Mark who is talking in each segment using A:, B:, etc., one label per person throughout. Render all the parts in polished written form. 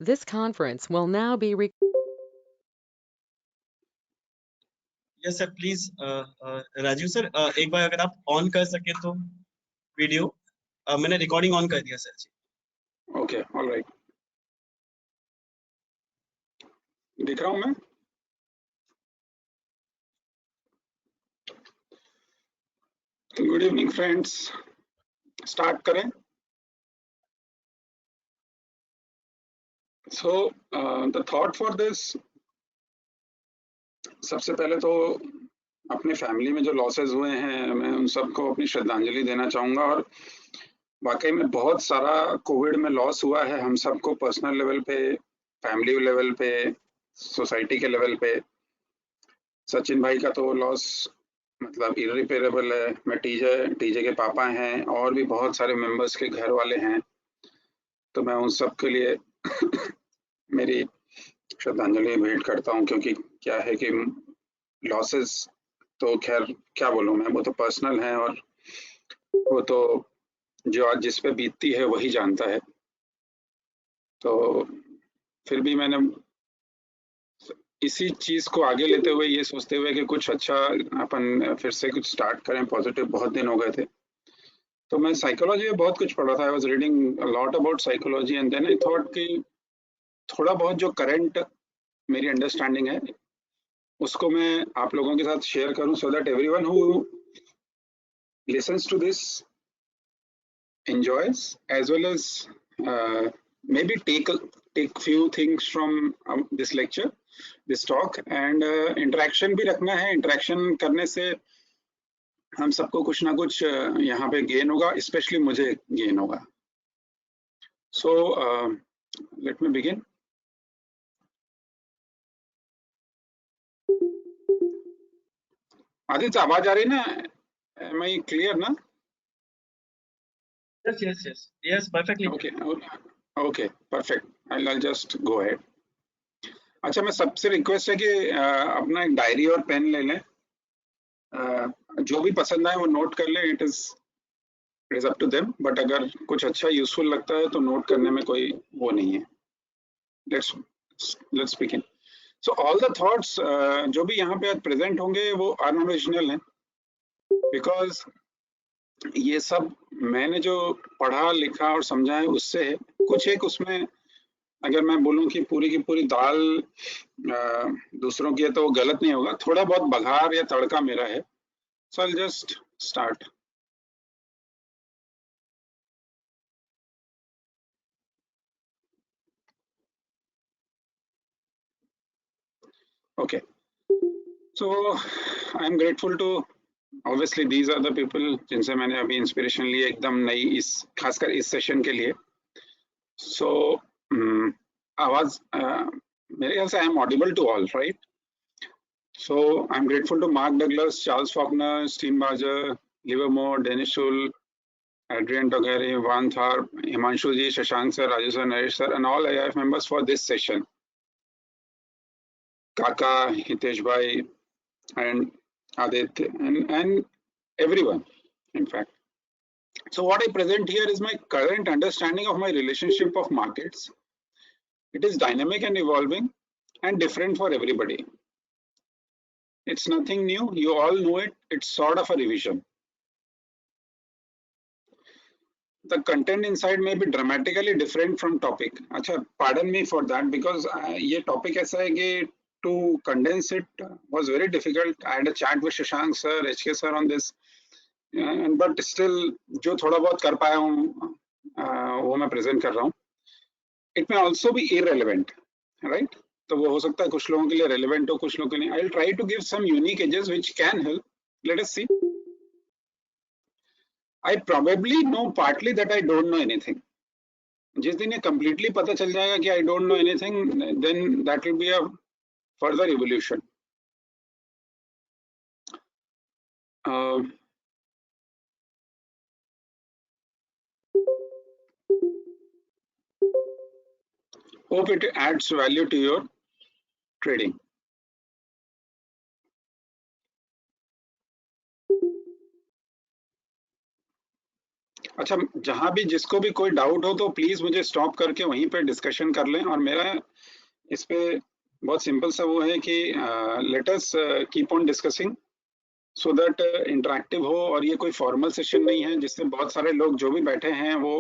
A: This conference will now be
B: yes sir please Rajiv sir एक बार अगर आप ऑन कर सके तो वीडियो मैंने रिकॉर्डिंग ऑन कर दिया सर जी।
C: ओके ऑलराइट, दिख रहा हूं मैं। गुड इवनिंग फ्रेंड्स, स्टार्ट करें। So the thought for this, सबसे पहले तो अपने फैमिली में जो लॉसेस हुए हैं मैं उन सबको अपनी श्रद्धांजलि देना चाहूंगा। और वाकई में बहुत सारा कोविड में लॉस हुआ है हम सबको, पर्सनल लेवल पे, फैमिली लेवल पे, सोसाइटी के लेवल पे। सचिन भाई का तो लॉस मतलब इररिपेरेबल है। मैं टीजे के पापा हैं और भी बहुत सारे मेंबर्स के घर वाले हैं, तो मैं उन सब के लिए मेरी श्रद्धांजलि भेंट करता हूं। क्योंकि क्या है कि लॉसेस तो खैर क्या बोलूं मैं, वो तो पर्सनल है और वो तो जो आज जिस पे बीतती है वही जानता है। तो फिर भी मैंने इसी चीज को आगे लेते हुए ये सोचते हुए कि कुछ अच्छा अपन फिर से कुछ स्टार्ट करें पॉजिटिव, बहुत दिन हो गए थे। तो मैं साइकोलॉजी में बहुत कुछ पढ़ा था, I was reading a lot about psychology and then I thought कि थोड़ा बहुत जो करंट मेरी अंडरस्टैंडिंग है उसको मैं आप लोगों के साथ शेयर करूं, so that everyone who listens to this enjoys as well as maybe take few things from this lecture, this talk, and interaction भी रखना है। इंटरेक्शन करने से हम सबको कुछ ना कुछ यहाँ पे गेन होगा, स्पेशली मुझे गेन होगा। So let me begin. Aditya आवाज आ रही ना? एम आई क्लियर ना?
B: Yes yes yes yes perfectly.
C: Okay perfect, I just go ahead. अच्छा, मैं सबसे रिक्वेस्ट है कि अपना एक डायरी और पेन ले लें। जो भी पसंद आए वो नोट कर लें। It is up to them, but अगर कुछ अच्छा यूजफुल लगता है तो नोट करने में कोई वो नहीं है। Let's begin. So all the thoughts जो भी यहाँ पे प्रेजेंट होंगे वो अनओरिजिनल हैं, बिकॉज ये सब मैंने जो पढ़ा लिखा और समझा है उससे है। कुछ एक उसमें अगर मैं बोलूं कि पूरी की पूरी दाल दूसरों की है तो वो गलत नहीं होगा, थोड़ा बहुत बघार या तड़का मेरा है। So I just start. Okay, so I am grateful to, obviously these are the people जिनसे मैंने अभी इंस्पिरेशन ली एकदम नई, इस खासकर इस सेशन के लिए। सो आवाज मेरे ख्याल से I am audible to all, right? So I'm grateful to Mark Douglas, Charles Faulkner, Steve Barger, Livermore, Dennis Schull, Adrian Togari, Van Tharp, Himanshu ji, Shashank sir, Raju sir, Naresh sir, and all AIF members for this session. Kaka, Hitesh bhai, and Aditya, and everyone, in fact. So what I present here is my current understanding of my relationship of markets. It is dynamic and evolving and different for everybody. It's nothing new. You all know it. It's sort of a revision. The content inside may be dramatically different from topic. अच्छा, pardon me for that, because ये topic ऐसा है कि to condense it was very difficult. I had a chat with Shashank sir, HK sir on this, but still जो थोड़ा बहुत कर पाया हूँ वो मैं present कर रहा हूँ. It may also be irrelevant, right? तो वो हो सकता है कुछ लोगों के लिए relevant हो, कुछ लोगों के लिए. I'll try to give some unique edges which can help. Let us see. I probably know partly that I don't know anything. जिस दिन ये completely पता चल जाएगा कि I don't know anything, then that will be a further evolution. Hope it adds value to your trading. अच्छा, जहां भी जिसको भी कोई डाउट हो तो प्लीज मुझे स्टॉप करके वहीं पे डिस्कशन कर लें। और मेरा इस पे बहुत सिंपल सा वो है कि let us keep on discussing so that interactive हो, और ये कोई फॉर्मल सेशन नहीं है जिससे बहुत सारे लोग जो भी बैठे हैं वो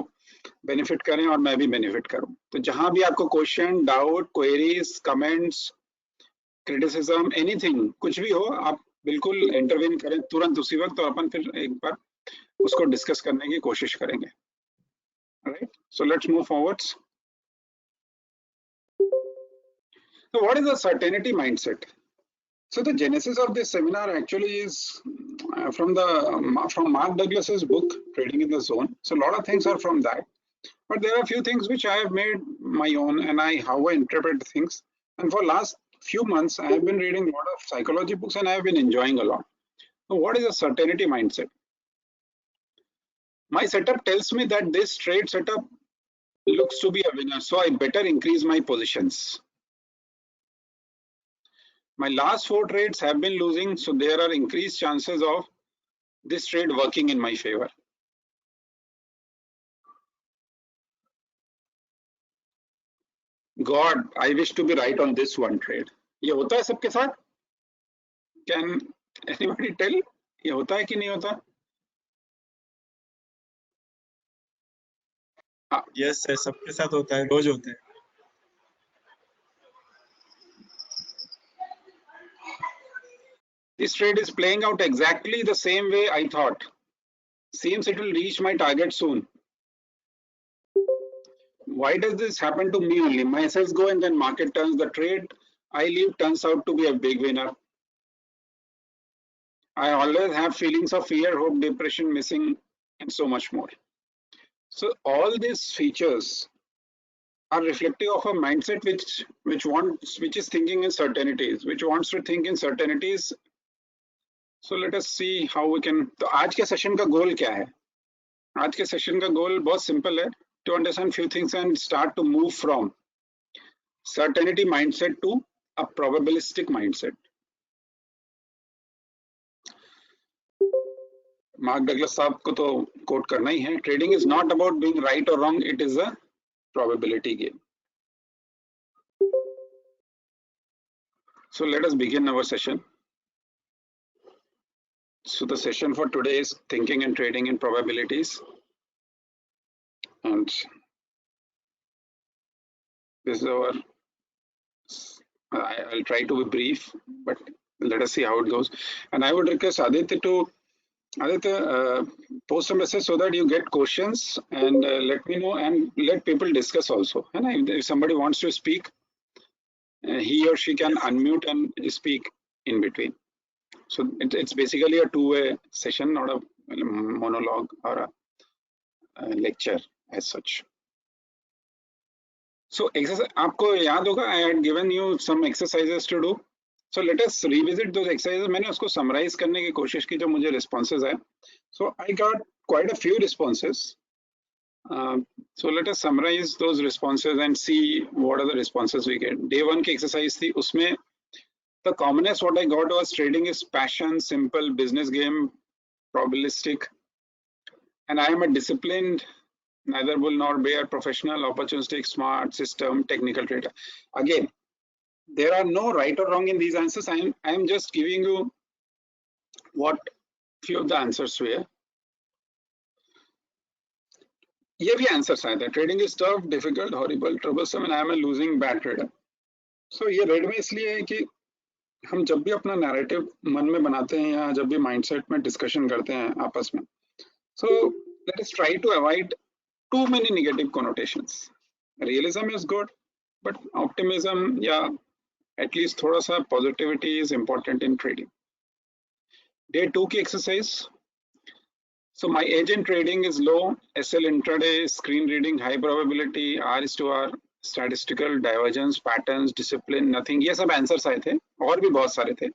C: बेनिफिट करें और मैं भी बेनिफिट करूं। तो जहां भी आपको question, doubt, queries, comments, criticism, anything, कुछ भी हो, आप बिल्कुल इंटरवीन करें तुरंत उसी वक्त, और अपन फिर एक बार उसको डिस्कस करने की कोशिश करेंगे। Right, so let's move forwards. So what is the certainty mindset? So the genesis of this seminar actually is from Mark Douglas's book Trading in the Zone. So a lot of things are from that, but there are a few things which I have made my own, and how I interpret things. And for last few months I have been reading a lot of psychology books and I have been enjoying a lot. So what is a certainty mindset? My setup tells me that this trade setup looks to be a winner, so I better increase my positions. My last 4 trades have been losing, so there are increased chances of this trade working in my favor. God, I wish to be right on this one trade. ये होता है सबके साथ? Can anybody tell? ये होता है कि नहीं होता?
B: यस सर, सबके साथ होता है, रोज होता है।
C: This trade is playing out exactly the same way I thought. Seems it will reach my target soon. Why does this happen to me only? My assets go and then market turns. The trade I leave turns out to be a big winner. I always have feelings of fear, hope, depression, missing, and so much more. So all these features are reflective of a mindset which is thinking in certainties, which wants to think in certainties. So let us see how we can. तो आज के session का गोल क्या है? आज के session का गोल बहुत सिंपल है, to understand few things and start to move from certainty mindset to a probabilistic mindset. Mark Douglas साहब को तो कोट करना ही है, trading is not about being right और wrong, it is a probability game. So let us begin our session. So the session for today is thinking and trading in probabilities, and this is our I'll try to be brief, but let us see how it goes. And I would request Aditya post a message so that you get questions, and let me know and let people discuss also. And if somebody wants to speak, he or she can unmute and speak in between. So it's basically a two-way session, not a monologue or a lecture as such. So exercise, आपको याद होगा, I had given you some exercises to do. So let us revisit those exercises. मैंने उसको summarize करने की कोशिश की, जो मुझे responses आए. So I got quite a few responses. So let us summarize those responses and see what are the responses we get. Day 1 की exercise थी, उसमें the commonest what I got was trading is passion, simple, business game, probabilistic, and I am a disciplined, neither bull nor bear, professional, opportunistic, smart, system, technical trader. Again, there are no right or wrong in these answers. I am just giving you what few of the answers were. ये भी answers आए थे, trading is tough, difficult, horrible, troublesome and I am a losing bad trader. So ये red में इसलिए है कि हम जब भी अपना नैरेटिव मन में बनाते हैं या जब भी माइंडसेट में डिस्कशन करते हैं आपस में, so let us try to avoid too many negative connotations. Realism is good, but optimism या एटलीस्ट थोड़ा सा positivity is important in trading. Day 2 की exercise. So my edge in trading is low, SL intraday, screen reading, high probability, R is to R, statistical, divergence, patterns, discipline, nothing. ये सब answers आए थे, और भी बहुत सारे थे.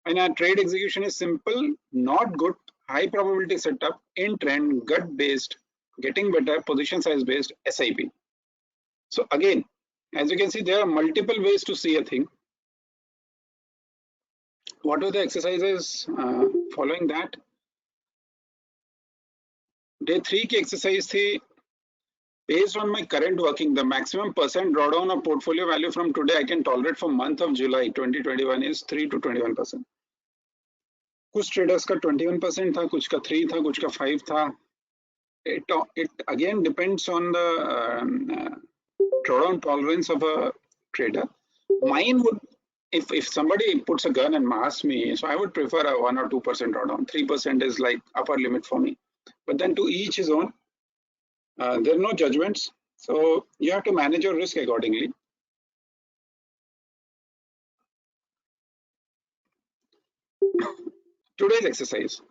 C: And our trade execution is simple, not good, high probability setup, in trend, gut based, getting better, position size based, SIP. So again, as you can see, there are multiple ways to see a thing. What are the exercises following that? Day 3 की exercise थी, based on my current working, the maximum percent drawdown of portfolio value from today I can tolerate for month of July 2021 is 3 to 21%. कुछ traders का 21% था, कुछ का 3 था, कुछ का 5 था. It again depends on the drawdown tolerance of a trader. Mine would, if somebody puts a gun and asks me, so I would prefer a 1 or 2% drawdown. 3% is like upper limit for me. But then to each his own. There are no judgments, so you have to manage your risk accordingly. Today's exercise.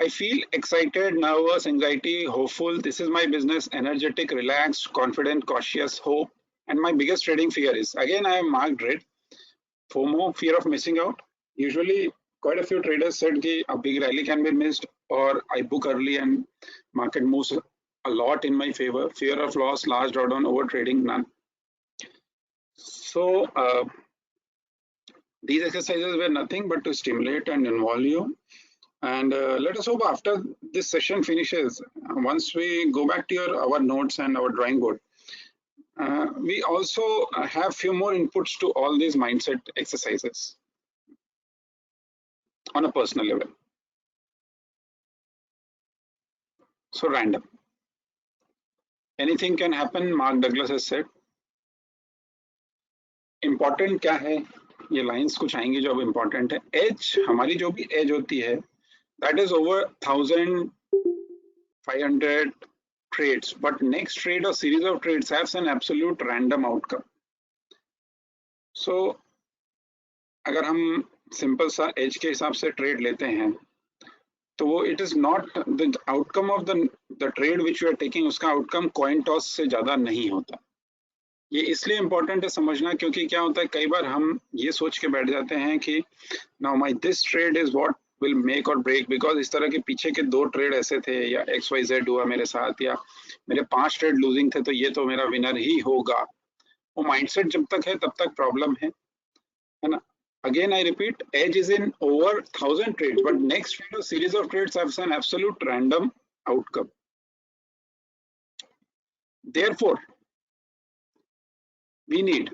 C: I feel excited, nervous, anxiety, hopeful. This is my business, energetic, relaxed, confident, cautious, hope. And my biggest trading fear is, again, I have marked red. FOMO, fear of missing out. Usually, quite a few traders said that a big rally can be missed, or I book early and market moves a lot in my favor. Fear of loss, large drawdown, over trading, none. So these exercises were nothing but to stimulate and involve you. And let us hope after this session finishes, once we go back to our notes and our drawing board, we also have few more inputs to all these mindset exercises on a personal level. So random. Anything can happen, Mark Douglas has said. Important क्या है? ये lines कुछ आएंगी जो अब important है. Edge, हमारी जो भी edge होती है, that is over 1,500 trades. But next trade or series of trades has an absolute random outcome. So अगर हम simple सा edge के हिसाब से trade लेते हैं, तो वो it is not the outcome of the trade which you are taking, उसका outcome coin toss से ज़्यादा नहीं होता. ये इसलिए इम्पोर्टेंट है समझना, क्योंकि क्या होता है कई बार हम ये सोच के बैठ जाते हैं कि now my this trade is what will make और ब्रेक, बिकॉज इस तरह के पीछे के 2 ट्रेड ऐसे थे, या XYZ हुआ मेरे साथ, या मेरे 5 ट्रेड लूजिंग थे, तो ये तो मेरा विनर ही होगा. वो माइंडसेट जब तक है तब तक प्रॉब्लम है ना. Again I repeat, edge is in over 1000 trades, but next trade और series of trades have an absolute random outcome. Therefore we need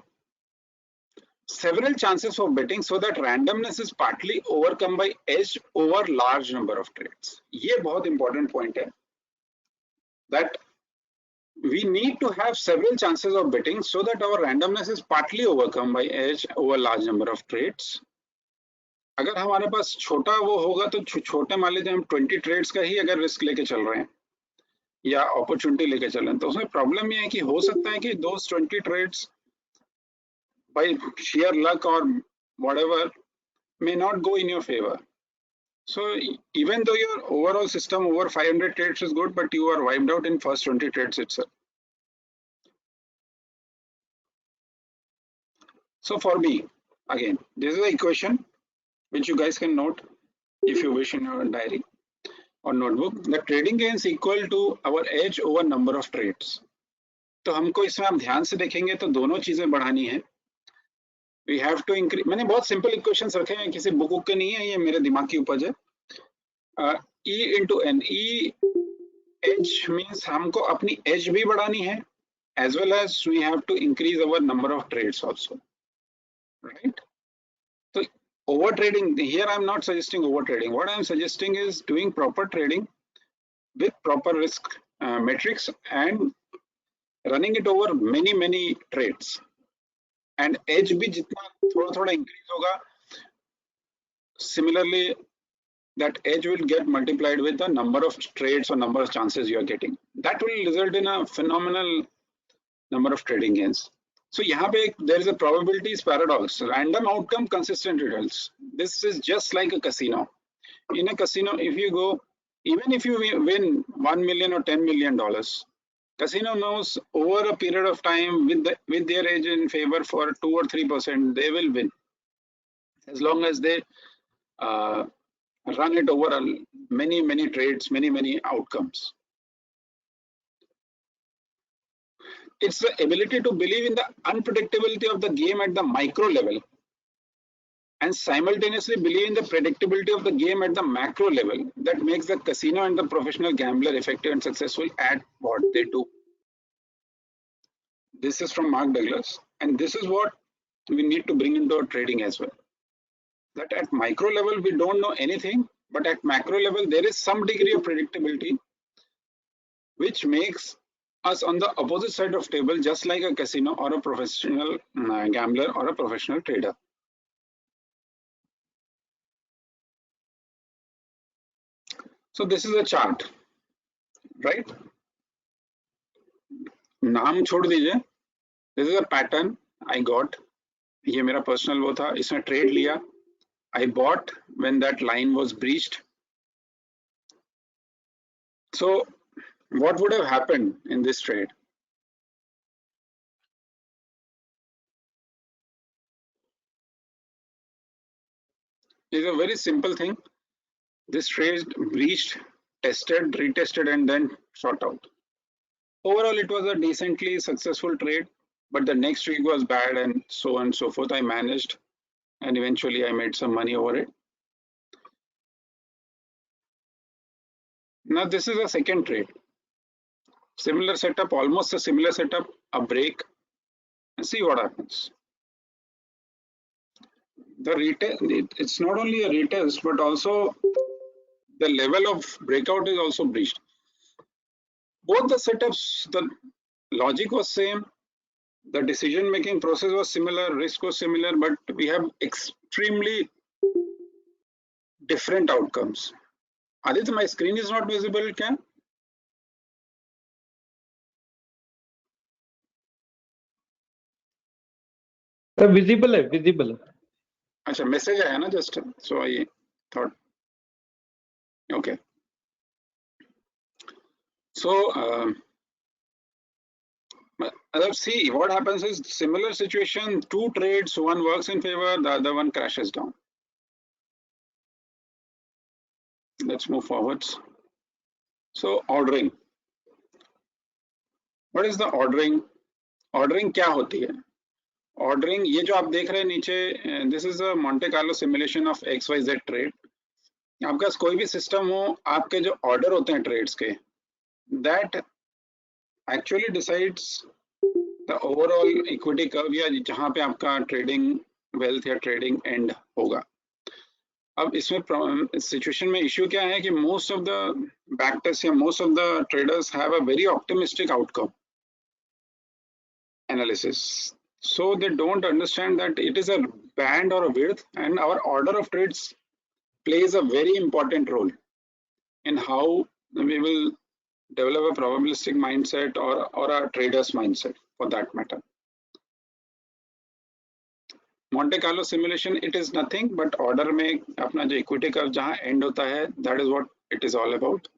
C: several chances for betting so that randomness is partly overcome by edge over large number of trades. ये बहुत important point है, that we need to have several chances of betting so that our randomness is partly overcome by edge over large number of trades. अगर हमारे पास छोटा वो होगा तो छोटे मान लीजिए हम 20 ट्रेड्स का ही अगर रिस्क लेके चल रहे हैं या अपॉर्चुनिटी लेके चल रहे हैं, तो उसमें प्रॉब्लम ये है कि हो सकता है कि those 20 trades by sheer luck or whatever may not go in your favor. So even though your overall system over 500 trades is good, but you are wiped out in first 20 trades itself. So for me, again, this is the equation which you guys can note if you wish in your diary or notebook. The trading gains equal to our edge over number of trades. तो हमको इसमें आप ध्यान से देखेंगे तो दोनों चीजें बढ़ानी है. We have to increase. मैंने बहुत सिंपल इक्वेशंस रखे हैं, किसी बुक के नहीं है, ये मेरे दिमाग की उपज है. E into N. E edge means हमको अपनी edge भी बढ़ानी है, as well as we have to increase our number of trades also, right? So over trading here, I'm not suggesting over trading. What I'm suggesting is doing proper trading with proper risk metrics and running it over many trades. And edge भी जितना थोड़ा increase होगा, similarly that edge will get multiplied with the number of trades or number of chances you are getting. That will result in a phenomenal number of trading gains. So यहाँ पे there is a probabilities paradox. Random outcome, consistent results. This is just like a casino. In a casino, if you go, even if you win $1 million or $10 million, casino knows over a period of time with their edge in favor for 2 or 3%, they will win, as long as they run it over many trades, many outcomes. It's the ability to believe in the unpredictability of the game at the micro level and simultaneously believe in the predictability of the game at the macro level that makes the casino and the professional gambler effective and successful at what they do. This is from Mark Douglas, and this is what we need to bring into our trading as well. That at micro level we don't know anything, but at macro level there is some degree of predictability which makes us on the opposite side of table, just like a casino or a professional gambler or a professional trader. So this is a chart, right? नाम छोड़ दीजिए. This is a pattern I got. ये मेरा personal वो था, इसमें trade लिया. I bought when that line was breached. So what would have happened in this trade? It's a very simple thing. This trade breached, tested, retested, and then shot out. Overall, it was a decently successful trade, but the next week was bad, and so on and so forth. I managed, and eventually I made some money over it. Now this is a second trade. Similar setup, almost a similar setup, a break, and see what happens. The retest, it's not only a retest, but also the level of breakout is also breached. Both the setups, the logic was same, the decision making process was similar, risk was similar, but we have extremely different outcomes. Aditya, my screen is not visible, can?
D: Visible है, visible है.
C: अच्छा, message आया ना just, so I thought. Okay. So let's see what happens is similar situation, two trades, one works in favor, the other one crashes down. Let's move forwards. So ordering. What is the ordering? Ordering क्या होती है? Ordering, ये जो आप देख रहे हैं नीचे, this is a Monte Carlo simulation of XYZ trade. आपका कोई भी सिस्टम हो, आपके जो ऑर्डर होते हैं ट्रेड्स के, that actually decides the overall equity curve या जहाँ पे आपका ट्रेडिंग वेल्थ या ट्रेडिंग एंड होगा. अब इसमें सिचुएशन में इश्यू क्या है कि मोस्ट ऑफ द बैकर्स या most of the traders have a very optimistic outcome analysis, so they don't understand that it is a band or a width, and our order of trades plays a very important role in how we will develop a probabilistic mindset or a trader's mindset for that matter. Monte Carlo simulation, it is nothing but order में अपना जो equity curve जहाँ end होता है, that is what it is all about.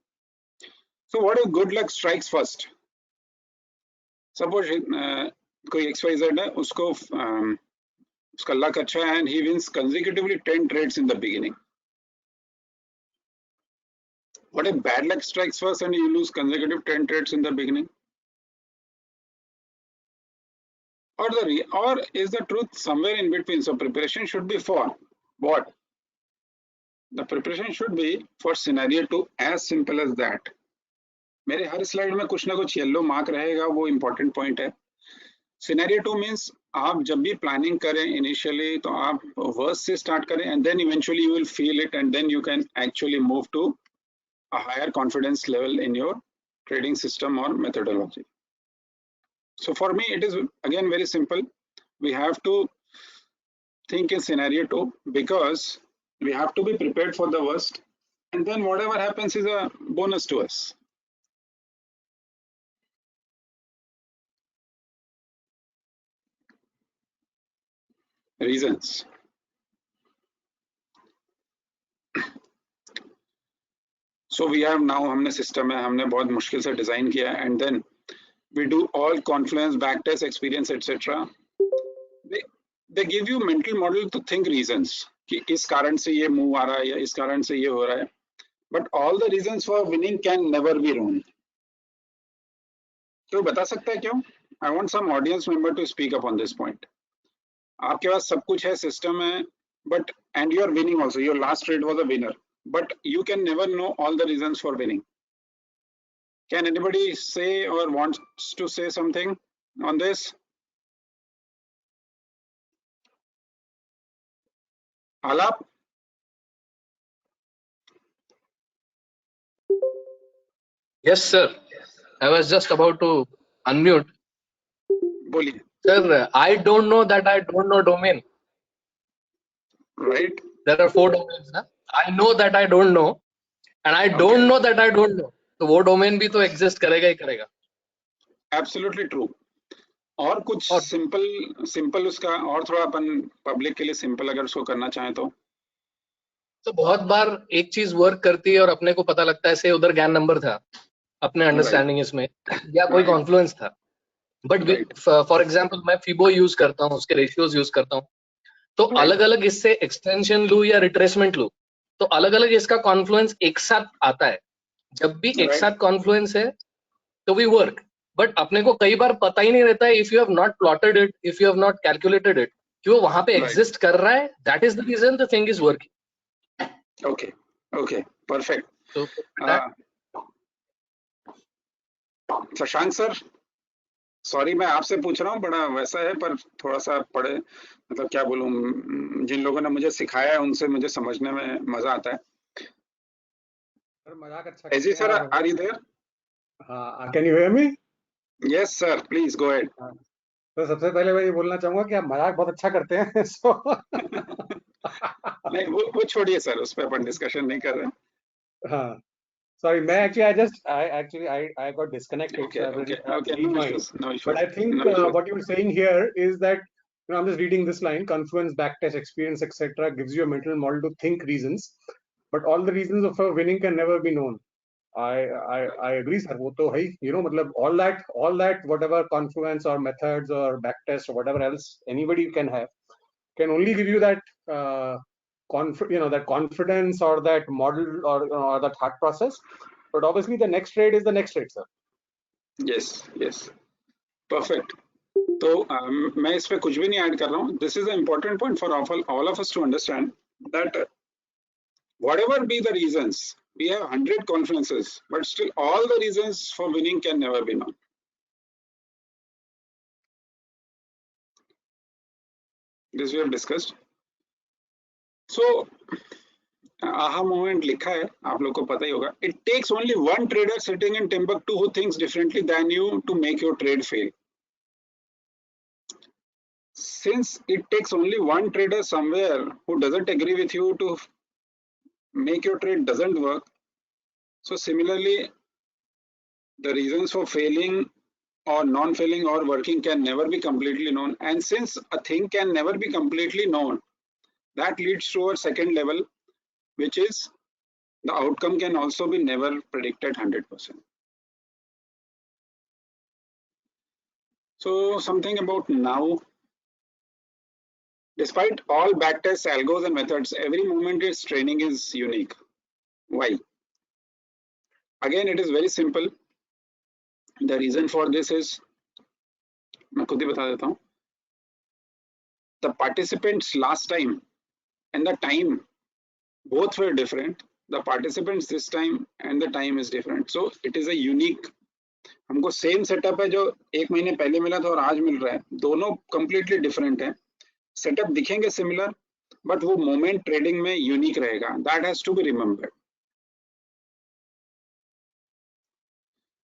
C: So what if good luck strikes first? Suppose कोई XYZ है, उसको उसका luck अच्छा है and he wins consecutively 10 trades in the beginning. What if bad luck strikes first and you lose consecutive 10 trades in the beginning? Or is the truth somewhere in between? So preparation should be for what? The preparation should be for scenario 2, as simple as that. मेरे हर slide में कुछ ना कुछ yellow mark रहेगा, वो important point है. Scenario 2 means आप जब भी प्लानिंग करें इनिशियली तो आप वर्स्ट से स्टार्ट करें and then eventually you will feel it and then you can actually move to a higher confidence level in your trading system और methodology. So for me it is again very simple. We have to think in scenario 2 because we have to be prepared for the worst, and then whatever happens is a bonus to us. Reasons. So we have now, हमने system है, हमने बहुत मुश्किल से design किया है, and then we do all confluence, backtest, experience, etc. They give you mental model to think reasons कि इस कारण से ये मूव आ रहा है या इस कारण से ये हो रहा है, but all the reasons for winning can never be wrong. तो बता सकता है क्यों? I want some audience member to speak up on this point. आपके पास सब कुछ है, सिस्टम है, but and you are winning also. Your last trade was a winner, but you can never know all the reasons for winning. Can anybody say or wants to say something on this? Alap?
E: Yes, sir. I was just about to unmute.
C: Boliye.
E: Sir, I don't know that I don't know domain.
C: Right?
E: There are 4 domains. Huh? I know that I don't know, and I don't
C: Okay.
E: know that I don't know. तो वो domain भी तो exist करेगा ही करेगा.
C: Absolutely true. और कुछ
E: और
C: simple उसका और थोड़ा अपन पब्लिक के लिए सिंपल अगर उसको करना चाहें तो
E: बहुत बार एक चीज वर्क करती है और अपने को पता लगता है से उधर गैन नंबर था अपने अंडरस्टैंडिंग इसमें या कोई
C: Right.
E: कॉन्फ्लुएंस था, बट
C: Right.
E: फॉर एग्जांपल मैं फिबो यूज करता हूँ, उसके रेशियोज यूज करता हूँ, तो
C: Right.
E: अलग अलग इससे एक्सटेंशन लू या रिट्रेसमेंट लू तो अलग अलग इसका कॉन्फ्लुएंस एक साथ आता है. जब भी एक
C: Right.
E: साथ कॉन्फ्लुएंस है तो वी वर्क, बट अपने को कई बार पता ही नहीं रहता है, if you have not plotted it, if you have not calculated it कि वो वहां पे
C: Right.
E: एग्जिस्ट कर रहा है. That is the reason the thing is working.
C: Okay. Okay. Perfect.
E: तो
C: शशांक सर, सॉरी मैं आपसे पूछ रहा हूँ, बड़ा वैसा है पर थोड़ा सा पढ़े, मतलब क्या बोलूं, जिन लोगों ने मुझे सिखाया है उनसे मुझे समझने में मजा आता है.
F: सर मजाक अच्छा
C: एजी सर, आर यू देयर?
F: हाँ, can you hear me?
C: Yes sir, please go ahead.
F: तो सबसे पहले मैं ये बोलना चाहूंगा कि आप मजाक बहुत अच्छा करते हैं. सो
C: नहीं वो छोड़िए सर, उस पर अपन डिस्कशन नहीं कर रहे.
F: हाँ, sorry, मैं I got disconnected.
C: Okay,
F: So I
C: okay,
F: really
C: okay, no issues, no issues.
F: But I think
C: No issues.
F: what you were saying here is that, you know, I'm just reading this line: confluence, backtest, experience, etc., gives you a mental model to think reasons, but all the reasons of a winning can never be known. I agree, sir. वो तो है ही, you know, मतलब all that whatever confluence or methods or backtest or whatever else anybody can have can only give you that that confidence or that model or that thought process. But obviously the next trade is the next trade, sir.
C: Yes, yes, perfect. तो मैं इस पे कुछ भी नहीं add कर रहा हूँ. This is an important point for all of us to understand that whatever be the reasons, we have 100 confluences, but still all the reasons for winning can never be known. This we have discussed. So aha moment लिखा है, आप लोग को पता ही होगा. It takes only one trader sitting in Timbuktu who thinks differently than you to make your trade fail. Since it takes only one trader somewhere who doesn't agree with you to make your trade doesn't work, so similarly the reasons for failing or non-failing or working can never be completely known. And since a thing can never be completely known, that leads to our second level, which is the outcome can also be never predicted 100%. So something about now. Despite all backtests, algos and methods, every moment its training is unique. Why? Again, it is very simple. The reason for this is, मैं खुद ही बता देता हूँ. The participants last time and the time both were different. The participants this time and the time is different. So it is a unique. हमको same setup है जो एक महीने पहले मिला था और आज मिल रहा है, दोनों completely different है. सेटअप दिखेंगे सिमिलर, बट वो मोमेंट ट्रेडिंग में यूनिक रहेगा. That has to be remembered.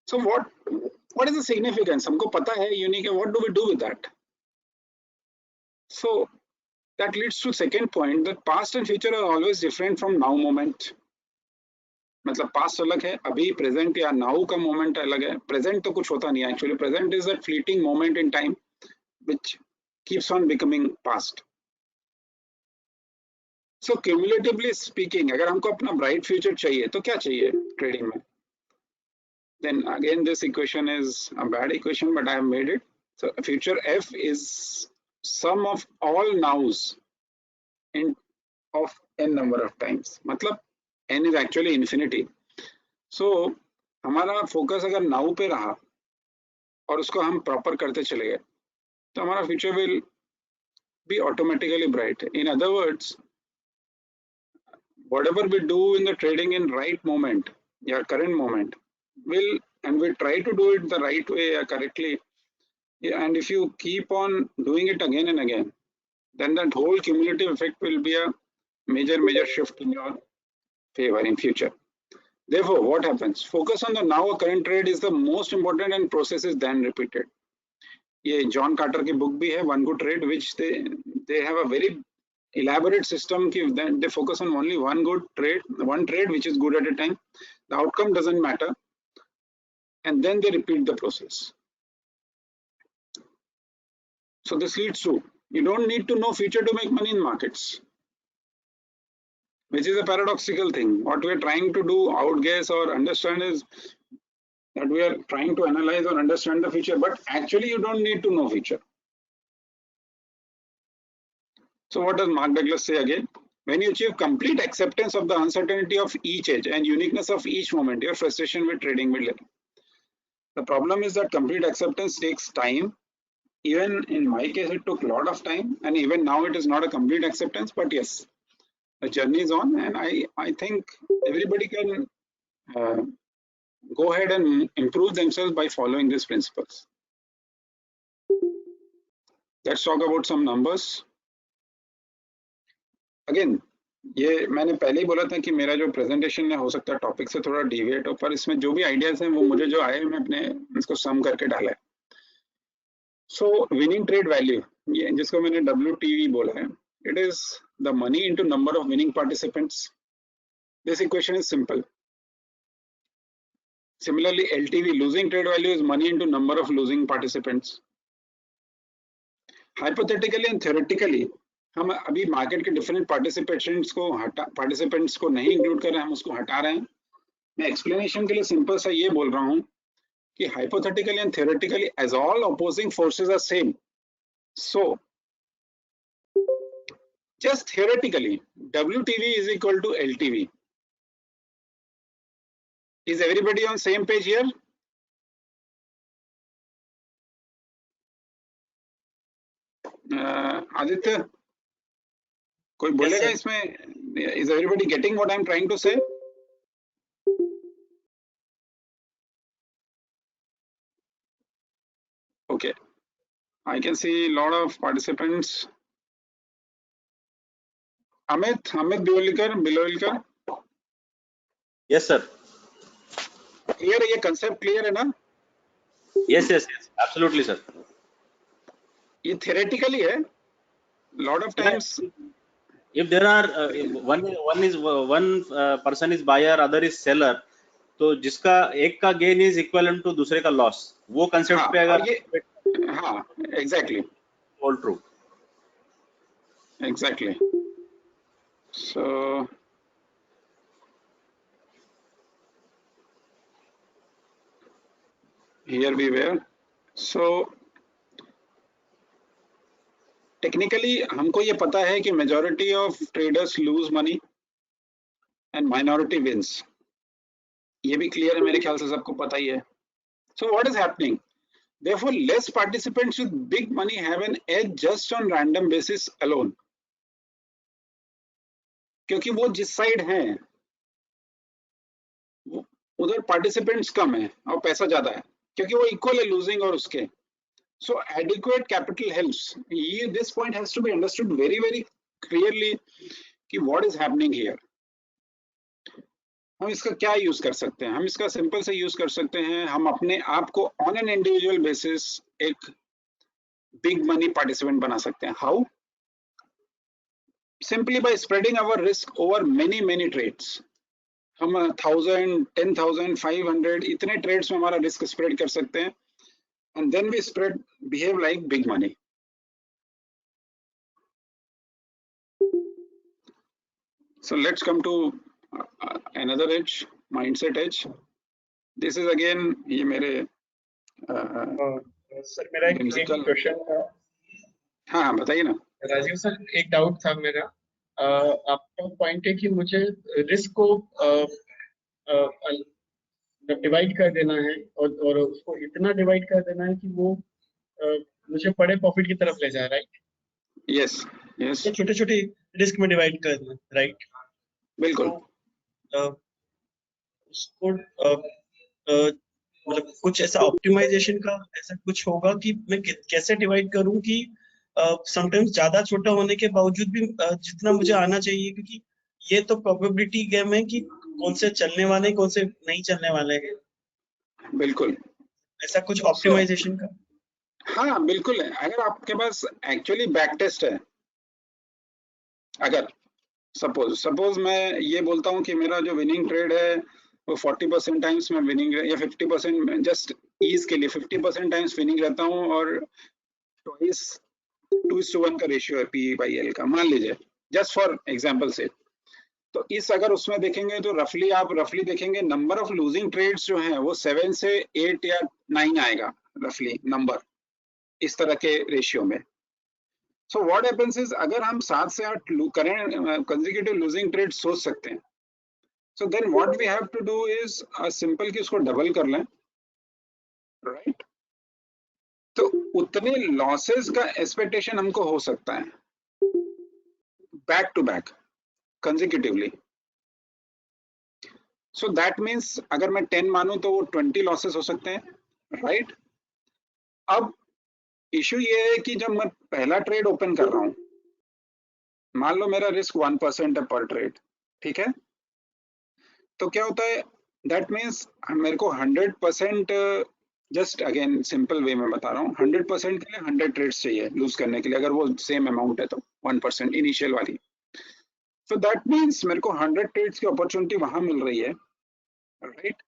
C: So what is the significance? हमको पता है यूनिक है, what do we do with that? So that leads to second point, that past and future are always different from now moment. मतलब past अलग है, अभी present या now का मोमेंट अलग है. प्रेजेंट तो कुछ होता नहीं है actually. Present is that fleeting moment in time which keeps on becoming past. So cumulatively speaking, अगर हमको अपना bright future चाहिए तो क्या चाहिए trading में? Then again this equation is a bad equation, but I have made it. So future F is sum of all nows of n number of times. मतलब n is actually infinity. So हमारा focus अगर now पे रहा और उसको हम proper करते चले गए, तो हमारा future will be automatically bright. In other words, whatever we do in the trading in right moment, yeah, current moment, and we try to do it the right way, correctly, yeah, and if you keep on doing it again and again, then that whole cumulative effect will be a major shift in your favor in future. Therefore, what happens? Focus on the now current trade is the most important, and process is then repeated. ये John quarter की book भी है, one good trade, which they have a very elaborate system कि they focus on only one trade which is good at a time. The outcome doesn't matter, and then they repeat the process. So this leads to, you don't need to know future to make money in markets, which is a paradoxical thing. What we are trying to do, outguess or understand, is that we are trying to analyze or understand the future, but actually you don't need to know future. So what does Mark Douglas say again? When you achieve complete acceptance of the uncertainty of each edge and uniqueness of each moment, your frustration with trading will lessen. The problem is that complete acceptance takes time. Even in my case, it took a lot of time, and even now it is not a complete acceptance, but yes, the journey is on, and I think everybody can go ahead and improve themselves by following these principles. Let's talk about some numbers. Again, ये मैंने पहले ही बोला था कि मेरा जो presentation है हो सकता है टॉपिक से थोड़ा डिविएट हो, पर इसमें जो भी आइडियाज हैं वो मुझे जो आए मैं अपने इसको सम करके डाला है. सो विनिंग ट्रेड वैल्यू, ये जिसको मैंने WTV बोला है, it is the money into number of winning participants. This equation is simple. Similarly, LTV, losing trade value, is money into number of losing participants. Hypothetically and theoretically, हम अभी market के different participants को नहीं include कर रहे हैं, हम उसको हटा रहे हैं. मैं एक्सप्लेनेशन के लिए सिंपल सा ये बोल रहा हूँ कि hypothetically and theoretically, as all opposing forces are same, so just theoretically, WTV is equal to LTV. Is everybody on same page here? Aditya, कोई बोलेगा इसमें? Is everybody getting what I'm trying to say? Okay, I can see a lot of participants. Amit Bilolkar.
G: Yes, sir.
C: Clear है ये concept, clear है ना?
G: Yes, absolutely, sir.
C: ये theoretically है. Lot of times.
G: If there are one person is buyer, other is seller, तो जिसका एक का gain is equivalent to दूसरे का loss, वो concept पे अगर
C: हाँ, exactly.
G: All true.
C: Exactly. So here we were. So technically हमको ये पता है कि majority of traders lose money and minority wins. ये भी क्लियर है, मेरे ख्याल से सबको पता ही है. So what is happening? Therefore less participants with big money have an edge just on random basis alone, क्योंकि वो जिस साइड हैं उधर पार्टिसिपेंट्स कम है और पैसा ज्यादा है, क्योंकि वो इक्वल है लूजिंग और उसके. So adequate capital helps. This point has to be understood very, very clearly कि what is happening here. हम इसका क्या यूज कर सकते हैं? हम इसका सिंपल से यूज कर सकते हैं. हम अपने आप को ऑन एन इंडिविजुअल बेसिस एक बिग मनी पार्टिसिपेंट बना सकते हैं. How? Simply by spreading our risk over many trades. हम 1000, 10,000, 500 इतने ट्रेड्स में हमारा रिस्क स्प्रेड कर सकते हैं. And then we behave like big money. So let's come to another edge, mindset edge. This is again ये मेरे
H: सर मेरा एक क्वेश्चन था.
C: हाँ बताइए ना.
H: राजीव सर, एक डाउट था मेरा. आपका पॉइंट है कि मुझे रिस्क को डिवाइड कर देना है और उसको इतना डिवाइड कर देना है कि वो मुझे बड़े प्रॉफिट की तरफ ले जाए, राइट?
C: यस.
H: छोटे छोटे रिस्क में डिवाइड करना, राइट?
C: बिल्कुल।
B: तो उसको मतलब कुछ ऐसा ऑप्टिमाइजेशन का ऐसा कुछ होगा कि मैं कैसे डिवाइड करूं कि समटाइम्स ज्यादा छोटा होने के बावजूद भी जितना मुझे आना चाहिए, क्योंकि ये तो प्रोबेबिलिटी गेम है कि कौन से चलने वाले कौन से नहीं चलने वाले हैं।
C: बिल्कुल
B: ऐसा कुछ ऑप्टिमाइजेशन का।
C: हाँ बिल्कुल है। अगर आपके पास एक्चुअली बैक टेस्ट है, अगर सपोज मैं ये बोलता हूँ कि मेरा जो विनिंग ट्रेड है वो 40% टाइम्स में विनिंग या 50% जस्ट ईज के लिए 50% टाइम्स विनिंग रहता हूँ और ट्वाइस 2:1 का रेशियो है PE/L का, मान लीजिए जस्ट फॉर एग्जांपल से। तो इस अगर उसमें देखेंगे तो आप रफली देखेंगे नंबर ऑफ लूजिंग ट्रेड्स जो हैं वो 7 से 8 या 9 आएगा रफली नंबर, इस तरह के रेशियो में। सो व्हाट हैपेंस इज अगर हम 7 से 8 करें कंसेक्यूटिव लूजिंग ट्रेड सोच सकते हैं, so then what we have to do is simple कि उसको डबल कर लें, राइट? तो उतने लॉसेस का एक्सपेक्टेशन हमको हो सकता है back to back consecutively. So that means अगर मैं 10 मानूं तो वो 20 लॉसेस हो सकते हैं, राइट? अब इश्यू ये है कि जब मैं पहला ट्रेड ओपन कर रहा हूं, मान लो मेरा रिस्क 1% है पर ट्रेड, ठीक है? तो क्या होता है, दैट मीन्स मेरे को 100%, जस्ट अगेन सिंपल वे में बता रहा हूँ, 100% के लिए 100 ट्रेड्स चाहिए लूज करने के लिए, अगर वो सेम अमाउंट है तो 1% इनिशियल वाली। सो दैट मीन्स मेरे को 100 ट्रेड्स की अपॉर्चुनिटी वहां मिल रही है, राइट?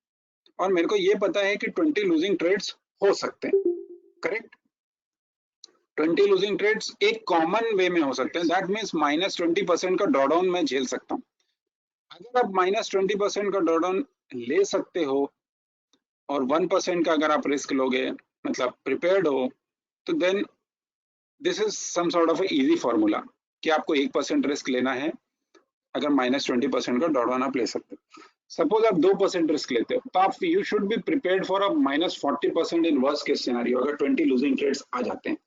C: और मेरे को ये पता है कि 20 लूजिंग ट्रेड्स हो सकते हैं, करेक्ट? 20 लूजिंग ट्रेड्स एक कॉमन वे में हो सकते हैं, दैट मीन्स -20% का ड्रॉडाउन मैं झेल सकता हूँ। अगर आप -20% का ड्रॉडाउन ले सकते हो और 1% का अगर आप रिस्क लोगे, मतलब प्रिपेयर्ड हो, तो then this is some sort of easy formula कि आपको 1% रिस्क लेना है अगर -20% का ड्रॉडाउन आप ले सकते हो। सपोज आप 2% रिस्क लेते हो तो आप you should be prepared for a -40% in worst case scenario अगर 20 लूजिंग ट्रेड्स आ जाते हैं।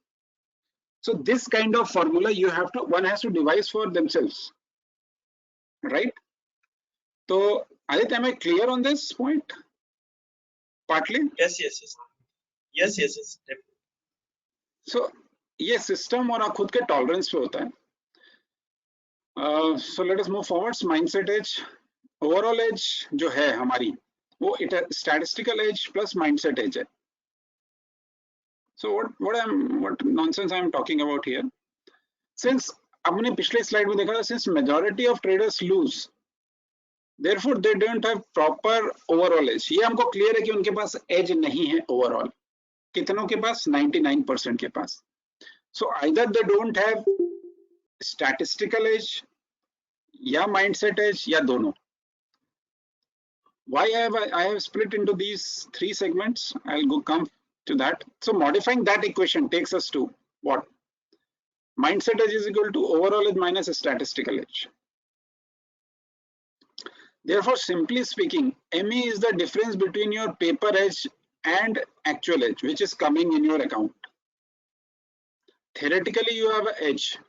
C: So this kind of formula one has to devise for themselves, right? So Aditya, am I clear on this point? Partly?
B: Yes. Definitely.
C: So ये system और खुद के tolerance पे होता है। So let us move forwards. Mindset edge, overall edge जो है हमारी वो statistical edge plus mindset edge है। So what nonsense I am talking about here? Since हमने पिछले स्लाइड में देखा था, since majority of traders lose, therefore they don't have proper overall edge। ये हमको क्लियर है कि उनके पास एज नहीं है ओवरऑल। कितनों के पास? 99% के पास। So either they don't have statistical edge या mindset edge या दोनों। Why I have split into these 3 segments? I'll come to that. So modifying that equation takes us to what? Mindset edge is equal to overall edge minus statistical edge. Therefore, simply speaking, ME is the difference between your paper edge and actual edge, which is coming in your account. Theoretically, you have an edge,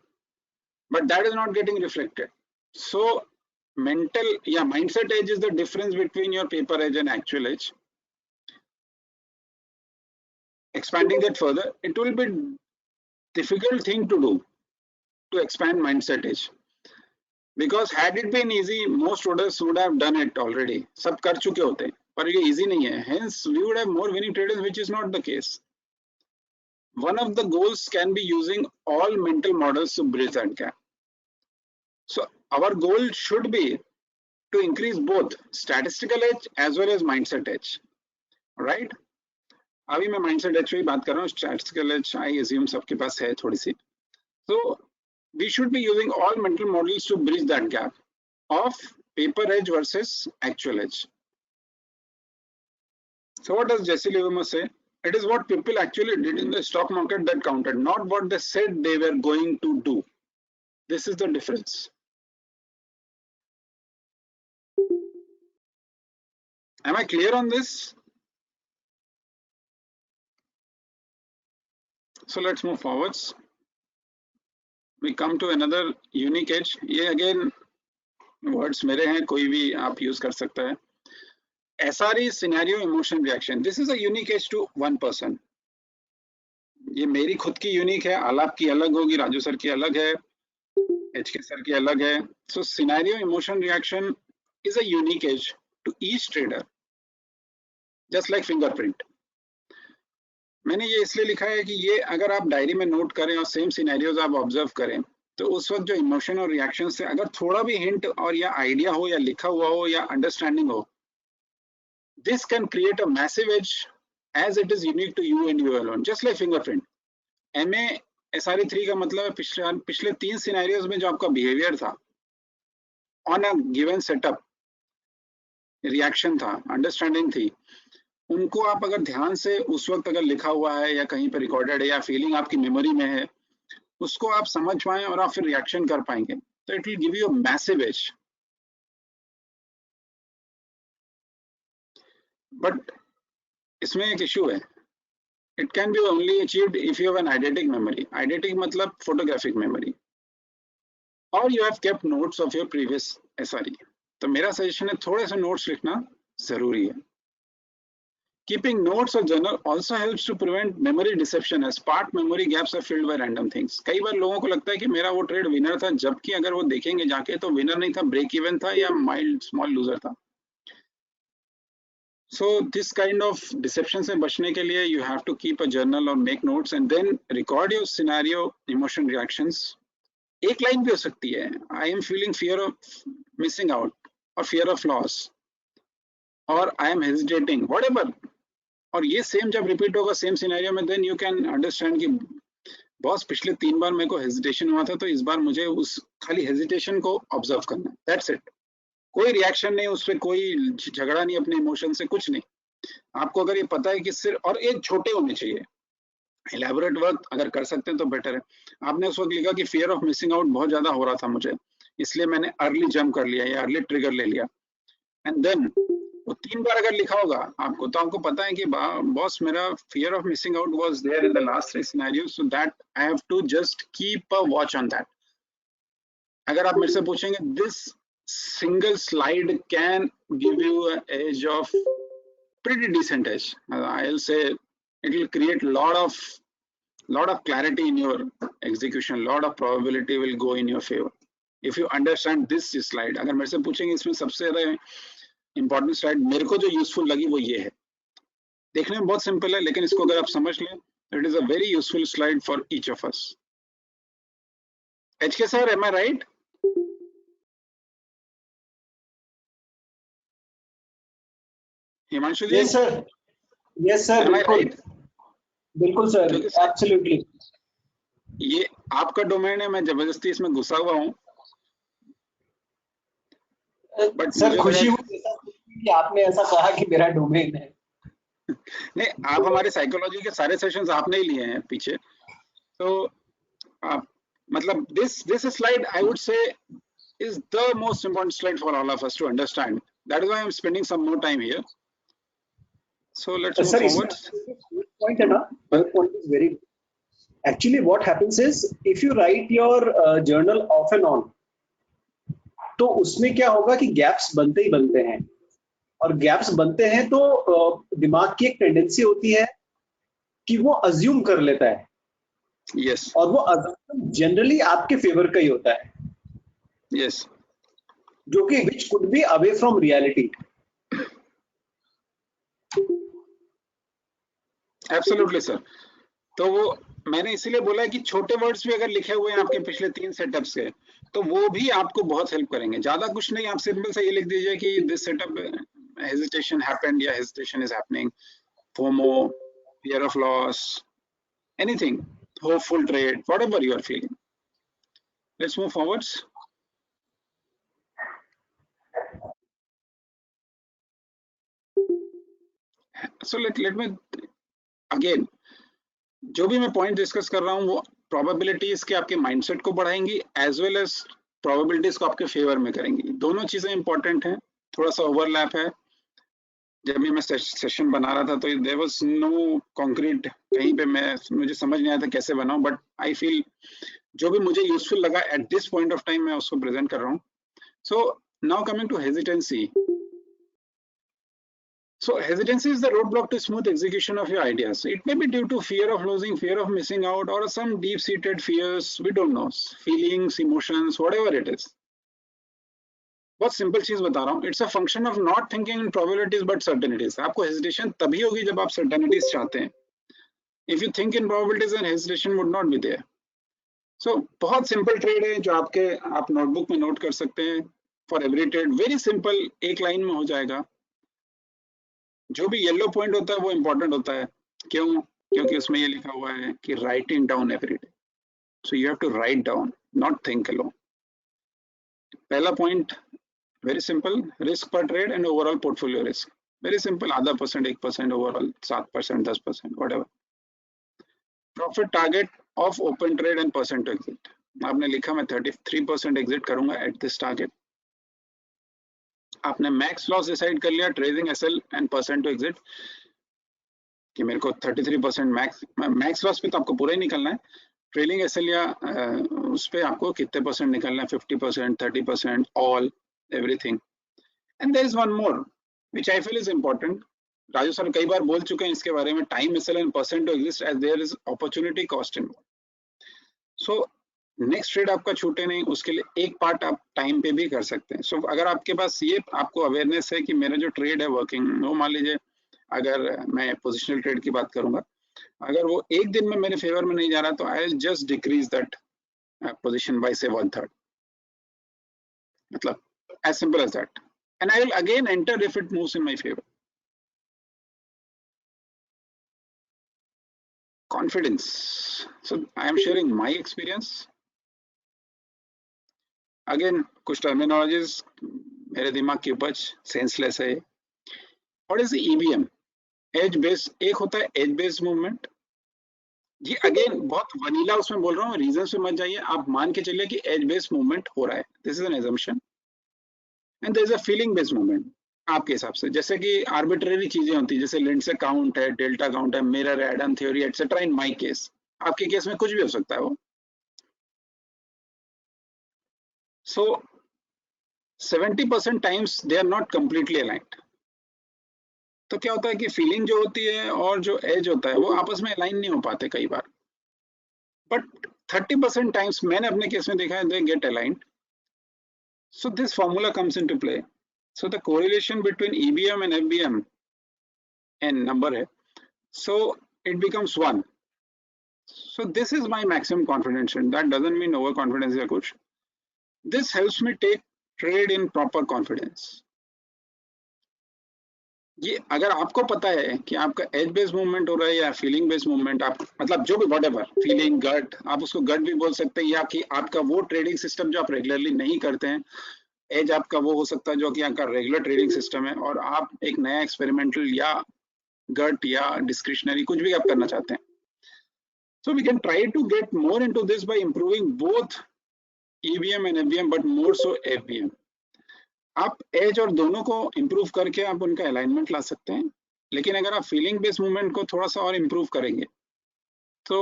C: but that is not getting reflected. So, mindset edge is the difference between your paper edge and actual edge. Expanding that further, it will be difficult thing to do to expand mindset edge. Because had it been easy, most traders would have done it already. सब कर चुके होते हैं, पर ये easy नहीं है. Hence, we would have more winning traders, which is not the case. One of the goals can be using all mental models to bridge that gap. So our goal should be to increase both statistical edge as well as mindset edge, right? अभी मैं mindset edge पे ही बात कर रहा हूँ. Statistical edge, I assume सबके पास है थोड़ी सी. So we should be using all mental models to bridge that gap of paper edge versus actual edge. So what does Jesse Livermore say? It is what people actually did in the stock market that counted, not what they said they were going to do. This is the difference. Am I clear on this? So let's move forwards. We come to another unique edge. Yeah, again, words मेरे हैं, कोई भी आप use कर सकता है। SRE scenario emotion reaction, this is a unique edge to one person. ये मेरी खुद की यूनिक है, आलाप की अलग होगी, राजू सर की अलग है, HK सर की अलग है। So scenario emotion reaction is a unique edge to each trader, just like fingerprint. मैंने ये इसलिए लिखा है कि ये अगर आप डायरी में नोट करें और सेम सिनेरियोज आप ऑब्जर्व करें, तो उस वक्त जो इमोशन और रिएक्शन से अगर थोड़ा भी हिंट और या आइडिया हो या लिखा हुआ हो या अंडरस्टैंडिंग हो, this can create a massive edge as it is unique to you and you alone, just like fingerprint. MA SRE 3 का मतलब है पिछले 3 सिनेरियोज में जो आपका बिहेवियर था on a given setup, reaction था, अंडरस्टैंडिंग थी, उनको आप अगर ध्यान से उस वक्त अगर लिखा हुआ है या कहीं पर रिकॉर्डेड है या फीलिंग आपकी मेमोरी में है, उसको आप समझ पाएं और आप फिर रिएक्शन कर पाएंगे, तो it will give you a massive edge. But इसमें एक इशू है, it can be only achieved if you have an eidetic memory. Eidetic मतलब फोटोग्राफिक मेमोरी, और you have kept notes of your previous SRE। तो मेरा suggestion है थोड़े से नोट्स लिखना जरूरी है। Keeping notes or journal also helps to prevent memory deception as part memory gaps are filled by random things. कई बार लोगों को लगता है कि मेरा वो ट्रेड विनर था, जबकि अगर वो देखेंगे जाके तो विनर नहीं था, ब्रेक इवन था या माइल्ड स्मॉल लूजर था। So this kind of deception से बचने के लिए you have to keep a journal or make notes and then record your scenario emotion reactions. एक लाइन भी हो सकती है, I am feeling fear of missing out or fear of loss or I am hesitating, whatever. और ये same जब repeat होगा same scenario में, देन यू कैन अंडरस्टैंड कि बॉस पिछले 3 बार मेरे को हेजिटेशन हुआ था, तो इस बार मुझे उस खाली हेजिटेशन को ऑब्जर्व करना है, दैट्स इट। कोई रिएक्शन नहीं, उस पर कोई झगड़ा नहीं अपने इमोशन से, कुछ नहीं। आपको अगर ये पता है कि सिर्फ, और ये छोटे होने चाहिए, इलेबोरेट वर्क अगर कर सकते हैं तो बेटर है। आपने उस वक्त लिखा कि फियर ऑफ मिसिंग आउट बहुत ज्यादा हो रहा था मुझे, इसलिए मैंने अर्ली जंप कर लिया या अर्ली ट्रिगर ले लिया, एंड देन वो 3 बार अगर लिखा होगा आपको, तो आपको पता है कि बॉस मेरा fear of missing out was there in the last 3 scenarios, so that I have to just keep a watch on that. अगर आप मेरे से पूछेंगे, this single slide can give you a edge of pretty decent edge. I'll say it will create lot of clarity in your execution, lot of probability will go in your favor if you understand this slide. अगर मेरे से पूछेंगे इसमें सबसे ज्यादा important slide मेरे को जो यूजफुल लगी वो ये है। देखने में बहुत सिंपल है, लेकिन इसको अगर आप समझ लें, it is a very useful slide for each of us. HK sir, am I right? Himanshu ji?
I: Yes sir. Yes sir.
C: Am I right?
I: बिल्कुल सर, एब्सोल्युटली।
C: ये आपका डोमेन है, मैं जबरदस्ती इसमें घुसा हुआ हूँ, बट
I: सर खुशी हुई कि आपने ऐसा कहा कि मेरा डोमेन है।
C: नहीं, आप हमारे साइकोलॉजी के सारे सेशंस आपने ही लिए हैं पीछे, तो मतलब this slide I would say is the most important slide for all of us to understand. That is why I'm spending some more time here. So let's move forward.
I: Point है ना, my point is very good. Actually what happens is if you write your journal off and on, तो उसमें क्या होगा कि gaps बनते ही बनते हैं, और गैप्स बनते हैं तो दिमाग की एक टेंडेंसी होती है कि वो अज्यूम कर लेता है।
C: Yes.
I: और वो अज्यूम जनरली आपके फेवर का ही होता है।
C: Yes.
I: जो कि which could be away from reality.
C: Absolutely sir. तो वो मैंने इसीलिए बोला है कि छोटे वर्ड्स भी अगर लिखे हुए हैं आपके पिछले 3 सेटअप्स के, तो वो भी आपको बहुत हेल्प करेंगे। ज्यादा कुछ नहीं, आप सिंपल से ये लिख दीजिए कि दिस सेटअप hesitation happened या hesitation is happening, FOMO, fear of loss, anything, hopeful trade, whatever you are feeling. Let's move forwards. So let me again, जो भी मैं पॉइंट डिस्कस कर रहा हूँ वो प्रोबेबिलिटीज के आपके माइंडसेट को बढ़ाएंगी एज वेल एज प्रोबेबिलिटीज को आपके फेवर में करेंगी। दोनों चीजें इंपॉर्टेंट हैं, थोड़ा सा ओवरलैप है। जब भी मैं सेशन बना रहा था तो देयर वाज नो कॉन्क्रीट, कहीं पे मुझे समझ नहीं आया था कैसे बनाऊं, बट आई फील जो भी मुझे यूजफुल लगा at this point of time मैं उसको प्रेजेंट कर रहा हूँ। सो Now coming to hesitancy. So hesitancy is the roadblock to smooth execution of your ideas. It may be due to fear of losing, fear of missing out, or some deep-seated fears, we don't know, feelings, emotions, whatever it is. बहुत simple चीज बता रहा हूँ, it's a function of not thinking in probabilities but certainties. आपको hesitation तभी होगी जब आप सर्टेनिटीज चाहते हैं. If you think in probabilities and hesitation would not be there. So बहुत सिंपल ट्रेड है जो आप नोटबुक में नोट कर सकते हैं. For every trade very simple, एक लाइन में हो जाएगा. जो भी येलो पॉइंट होता है वो इंपॉर्टेंट होता है. क्यों? क्योंकि उसमें ये लिखा हुआ है कि writing down every day. So you have to write down, not think alone. पहला point very simple, risk per trade and overall portfolio risk. Very simple, आधा percent, 1%, overall 7%, 10%, whatever. Profit target of open trade and percent to exit. आपने लिखा मैं 33% exit करूंगा at this target. आपने max loss decide कर लिया trading SL and percent to exit कि मेरे को 33% max loss पे तो आपको पूरा ही निकलना है. ट्रेलिंग SL या उस पे आपको कितने परसेंट निकलना है? 50%, 30%, all, everything. And there is one more which I feel is important. Raju sir कई बार बोल चुके हैं इसके बारे में, time SL and percent to exist as there is opportunity cost involved. So next trade आपका छूटे नहीं, उसके लिए एक पार्ट आप टाइम पे भी कर सकते हैं. सो अगर आपके पास ये आपको अवेयरनेस है कि मेरा जो ट्रेड है वर्किंग, वो मान लीजिए अगर मैं पोजिशनल ट्रेड की बात करूंगा, अगर वो एक दिन में मेरे फेवर में नहीं जा रहा तो I will just decrease that position by से 1/3. मतलब as simple as that, and I will again enter if it moves in my favor. Confidence. So I am sharing my experience. Again कुछ terminologies मेरे दिमाग की उपज, senseless है. What is the EBM? Edge based. एक होता है edge based movement. ये अगेन बहुत वनीला उसमें बोल रहा हूँ, रीजन से मत जाइए. आप मान के चलिए कि एज बेस्ड मूवमेंट हो रहा है, this is an assumption. And there is a feeling based movement आपके हिसाब से, जैसे कि आर्बिट्रेरी चीजें होती है, जैसे लिंडसे काउंट है, डेल्टा काउंट है, मिरर है, Adam theory etcetera. In my case, आपके केस में कुछ भी हो सकता है वो. सो 70% times they are not completely aligned. तो क्या होता है कि फीलिंग जो होती है और जो एज होता है वो आपस में अलाइन नहीं हो पाते कई बार. बट 30% टाइम्स मैंने अपने केस में देखा है they get aligned. So this formula comes into play. So the correlation between EBM and FBM and number hai, so it becomes 1. So this is my maximum confidence. That doesn't mean overconfidence or kuch. This helps me take trade in proper confidence. ये अगर आपको पता है कि आपका as based movement हो रहा है या फीलिंग बेस्ड मूवमेंट, आप मतलब जो भी व्हाटएवर, फीलिंग, गट, आप उसको गट भी बोल सकते हैं, या कि आपका वो ट्रेडिंग सिस्टम जो आप रेगुलरली नहीं करते हैं, एज आपका वो हो सकता है जो कि आपका रेगुलर ट्रेडिंग सिस्टम है, और आप एक नया एक्सपेरिमेंटल या गट या डिस्क्रिशनरी कुछ भी आप करना चाहते हैं. So we can try to get more into this by improving both EBM and FBM, but more so FBM. आप एज और दोनों को इंप्रूव करके आप उनका अलाइनमेंट ला सकते हैं. लेकिन अगर आप फीलिंग बेस्ड मूवमेंट को थोड़ा सा और इंप्रूव करेंगे तो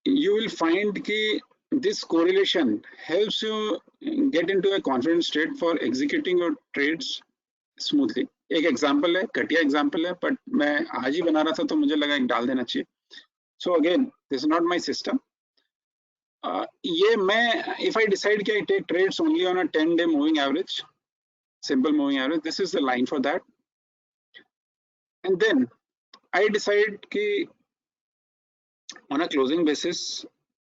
C: यू विल फाइंड कि this correlation helps you get into a confident state for executing your trades smoothly. एक एग्जांपल है, घटिया एग्जांपल है, बट मैं आज ही बना रहा था तो मुझे लगा एक डाल देना चाहिए. So again this is not my system. ये मैं, if I decide कि I take trades only on a 10-day moving average, simple moving average, this is the line for that. And then I decide कि on a closing basis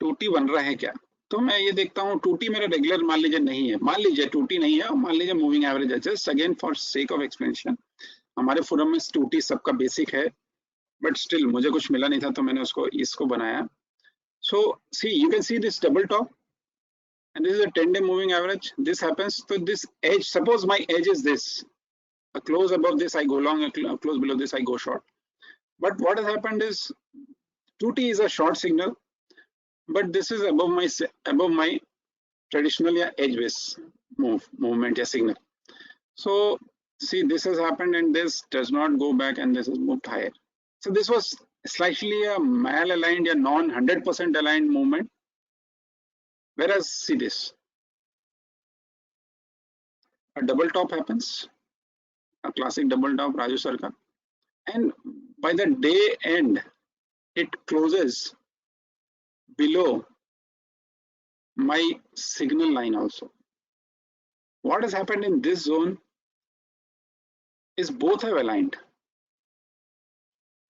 C: 2T बन रहा है क्या, तो मैं ये देखता हूँ 2T मेरा रेगुलर मान लीजिए नहीं है, मान लीजिए 2T नहीं है, मान लीजिए मूविंग एवरेज है. Just again for sake of explanation, हमारे फोरम में 2T सबका बेसिक है, बट स्टिल मुझे कुछ मिला नहीं था तो मैंने इसको बनाया. So see, you can see this double top, and this is a 10-day moving average. This happens. So this edge, suppose my edge is this, a close above this I go long, a close below this I go short. But what has happened is 2T is a short signal, but this is above my traditional edge base movement या signal. So see, this has happened and this does not go back and this has moved higher. So this was slightly a mal-aligned or non 100% aligned movement. Whereas see this, a double top happens, a classic double top Raju sir ka, and by the day end it closes below my signal line also. What has happened in this zone is both have aligned.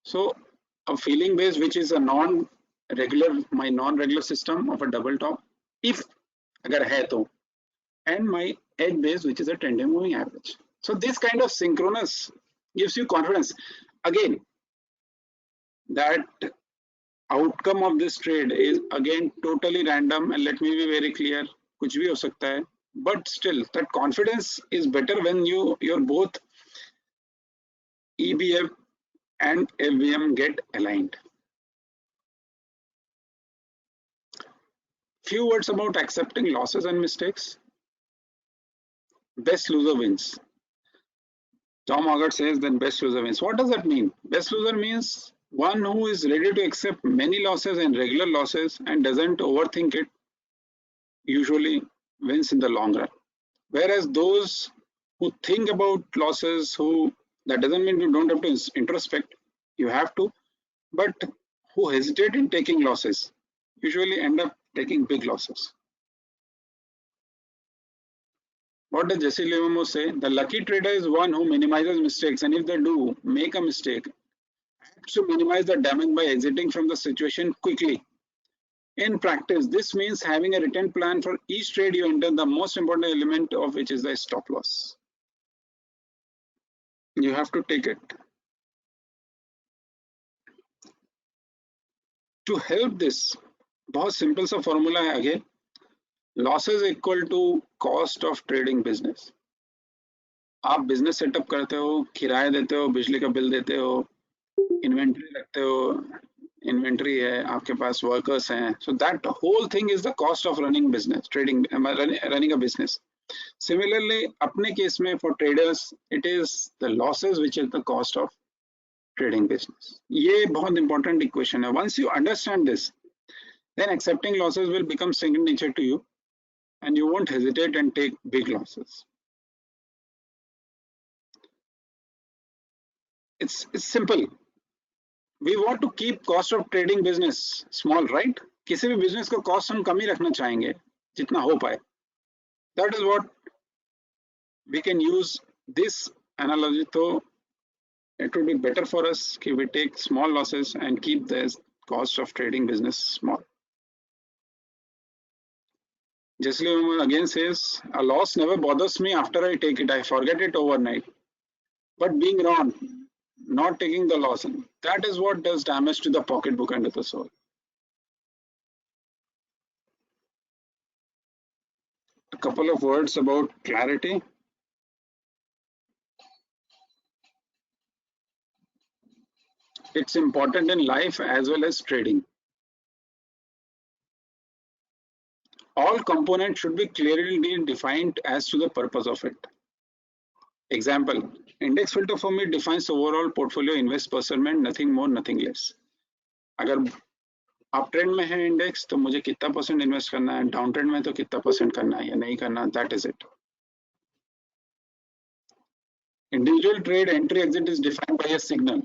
C: So a feeling base which is a non-regular, my non-regular system of a double top, if agar hai to, and my edge base which is a 10-day moving average. So this kind of synchronous gives you confidence. Again, that outcome of this trade is again totally random, and let me be very clear, kuch bhi ho sakta hai, but still that confidence is better when your both EBF and FVM get aligned. Few words about accepting losses and mistakes. Best loser wins. Tom Hoggart says then best loser wins. What does that mean? Best loser means one who is ready to accept many losses and regular losses and doesn't overthink it, usually wins in the long run. Whereas those who think about losses, that doesn't mean you don't have to introspect, you have to, but who hesitate in taking losses usually end up taking big losses. What does Jesse Livermore say? The lucky trader is one who minimizes mistakes, and if they do make a mistake, acts to minimize the damage by exiting from the situation quickly. In practice, this means having a written plan for each trade you enter, the most important element of which is the stop loss. You have to take it. To help this, बहुत simple सा formula है again. Losses equal to cost of trading business. आप business setup करते हो, किराया देते हो, बिजली का बिल देते हो, इन्वेंट्री रखते हो, इन्वेंट्री है, आपके पास वर्कर्स हैं, so that whole thing is the cost of running business, running a business. Similarly, अपने केस में for traders, it is the losses which is the cost of trading business. ये बहुत important equation है. Once you understand this, then accepting losses will become second nature to you, and you won't hesitate and take big losses. It's simple. We want to keep cost of trading business small, right? किसी भी business को cost हम कम ही रखना चाहेंगे, जितना हो पाए. That is what we can use this analogy. So it would be better for us if we take small losses and keep the cost of trading business small. Jesse Livermore again says, a loss never bothers me after I take it. I forget it overnight. But being wrong, not taking the loss, that is what does damage to the pocketbook and to the soul. A couple of words about clarity. It's important in life as well as trading. All components should be clearly defined as to the purpose of it. Example, index filter for me defines overall portfolio invest percent, nothing more, nothing less. अगर up trend में है index तो मुझे कितना percent invest करना है, down trend में तो कितना परसेंट करना है या नहीं करना, that is it. Individual trade entry exit is defined by a signal.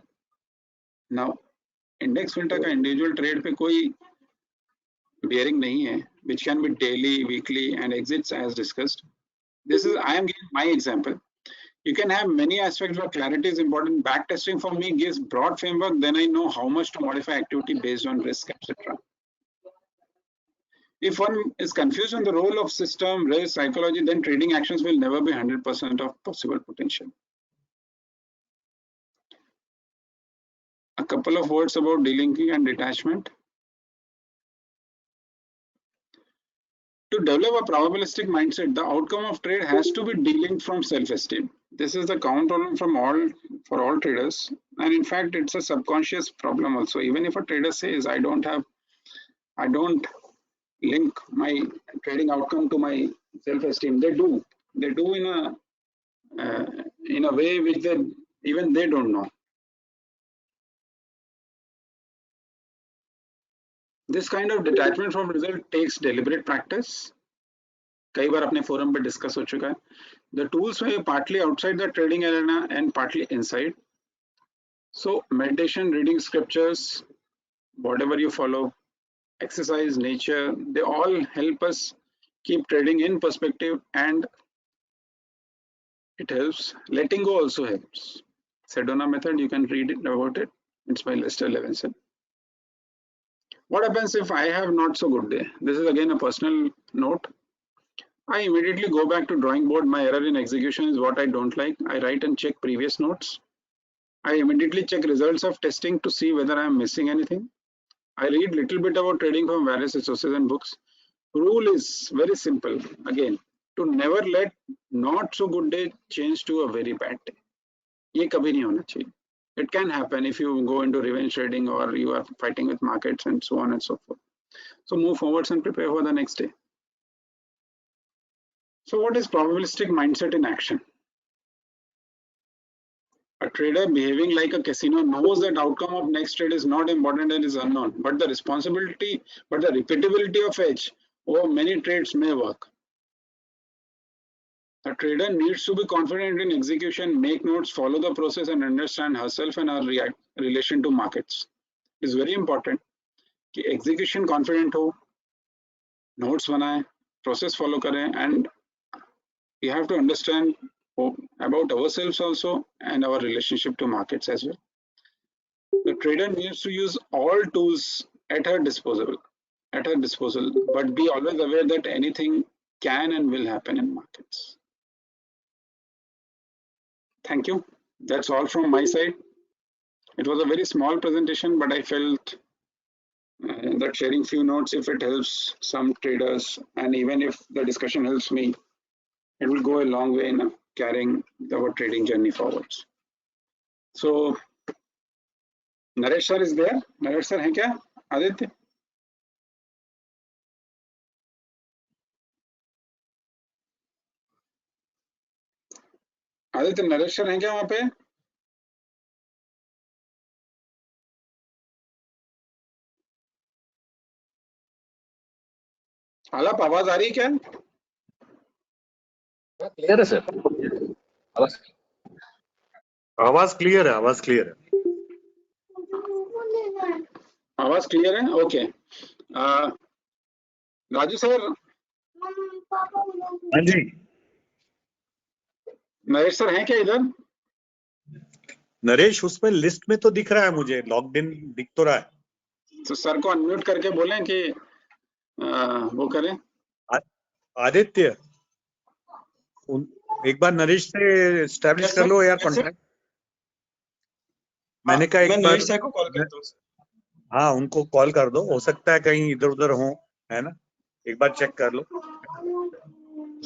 C: Now index filter का इंडिविजुअल ट्रेड पे कोई bearing नहीं है, which can be daily, weekly, and exits as discussed. This is, I am giving my example. You can have many aspects where clarity is important. Backtesting for me gives broad framework, then I know how much to modify activity based on risk, etc. If one is confused on the role of system, risk, psychology, then trading actions will never be 100% of possible potential. A couple of words about delinking and detachment. To develop a probabilistic mindset, the outcome of trade has to be delinked from self-esteem. This is the common problem for all traders, and in fact, it's a subconscious problem also. Even if a trader says, I don't link my trading outcome to my self-esteem, they do in a way which even they don't know. This kind of detachment from result takes deliberate practice. कई बार अपने forum पे discuss हो चुका है. The tools may be partly outside the trading arena and partly inside. So meditation, reading scriptures, whatever you follow, exercise, nature, they all help us keep trading in perspective, and it helps. Letting go also helps. Sedona method, you can read about it. It's by Lester Levinson. What happens if I have not so good day? This is again a personal note. I immediately go back to drawing board. My error in execution is what I don't like. I write and check previous notes. I immediately check results of testing to see whether I am missing anything. I read little bit about trading from various sources and books. Rule is very simple. Again, to never let not so good day change to a very bad day. ये कभी नहीं होना चाहिए. It can happen if you go into revenge trading or you are fighting with markets and so on and so forth. So move forwards and prepare for the next day. So what is probabilistic mindset in action? A trader behaving like a casino knows that outcome of next trade is not important and is unknown, but the repeatability of edge over many trades may work. A trader needs to be confident in execution, make notes, follow the process, and understand herself and her relation to markets. It is very important कि execution confident हो, notes बनाए, process follow करें, and we have to understand about ourselves also and our relationship to markets as well. The trader needs to use all tools at her disposal, but be always aware that anything can and will happen in markets. Thank you. That's all from my side. It was a very small presentation, but I felt that sharing few notes, if it helps some traders, and even if the discussion helps me, it will go a long way in carrying our trading journey forwards. So, Naresh sir is there. Naresh sir, hai kya? Aditya? Aditya, Naresh sir हैं क्या वहां पे? आलाप, आवाज आ रही है क्या?
E: Clear है सर,
J: आवाज क्लियर है, आवाज क्लियर है,
C: आवाज क्लियर है. Okay, Raju sir.
J: हाँ जी.
C: नरेश सर हैं क्या इधर?
J: नरेश उस पर लिस्ट में तो दिख रहा है, मुझे लॉग्ड इन दिख तो रहा है.
C: तो सर को अनम्यूट करके बोलें कि वो करें.
J: आदित्य, एक बार नरेश से एस्टैब्लिश कर लो यार कॉन्टैक्ट. मैंने कहा एक बार
B: नरेश सर को कॉल करता हूं.
J: हाँ, उनको कॉल कर दो, हो सकता है कहीं इधर उधर हो, है ना, एक बार चेक कर लो.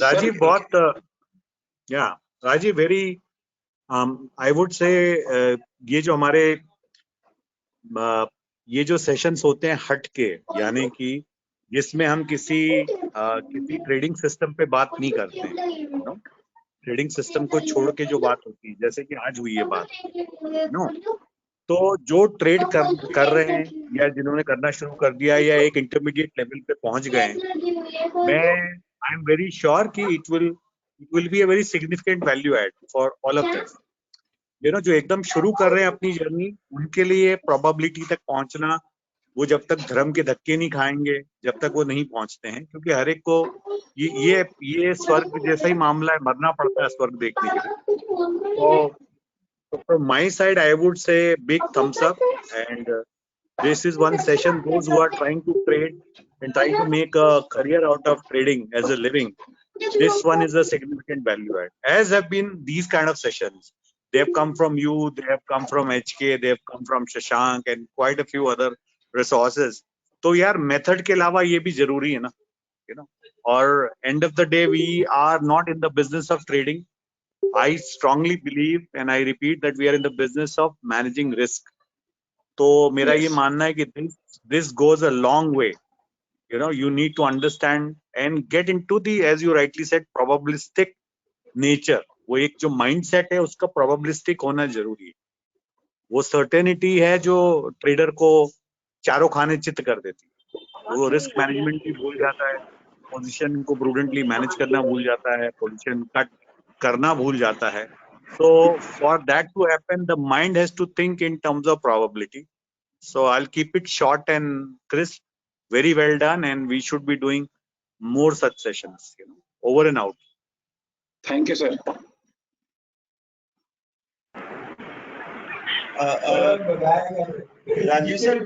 J: राजीव बहुत Rajiv very I would say ये जो हमारे ये जो सेशंस होते हैं हट के, यानी कि जिसमें हम किसी ट्रेडिंग सिस्टम पे बात नहीं करते हैं, ट्रेडिंग सिस्टम को छोड़ के जो बात होती है, जैसे कि आज हुई है बात, तो जो ट्रेड कर रहे हैं या जिन्होंने करना शुरू कर दिया या एक इंटरमीडिएट लेवल पे पहुंच गए हैं, मैं आई एम वेरी श्योर कि it will be a very significant value add for all of this. जो एकदम शुरू कर रहे हैं अपनी जर्नी, उनके लिए प्रोबेबिलिटी तक पहुंचना, वो जब तक धर्म के धक्के नहीं खाएंगे, जब तक वो नहीं पहुंचते हैं, क्योंकि हर एक को ये स्वर्ग जैसा ही मामला है, मरना पड़ता है स्वर्ग देखने के लिए. So from my side, I would say big thumbs up, and this is one session. Those who are trying to trade and trying to make a career out of trading as a living, this one is a significant value add. As have been these kind of sessions. They have come from you, they have come from HK, they have come from Shashank and quite a few other resources. तो यार method के अलावा ये भी जरूरी है ना, और end of the day we are not in the business of trading. I strongly believe and I repeat that we are in the business of managing risk. तो मेरा ये मानना है कि this goes a long way. You need to understand and get into the, as you rightly said, probabilistic nature. वो एक जो mindset है उसका probabilistic होना जरूरी है. वो certainty है जो ट्रेडर को चारों खाने चित्त कर देती है. वो रिस्क मैनेजमेंट भी भूल जाता है, पोजीशन को प्रूडेंटली मैनेज करना भूल जाता है, पोजीशन कट करना भूल जाता है. So for that to happen, the mind has to think in terms of probability. So I'll keep it short and crisp. Very well done, and we should be doing more such sessions. Over and out.
C: Thank you, sir.
B: Rajiv sir,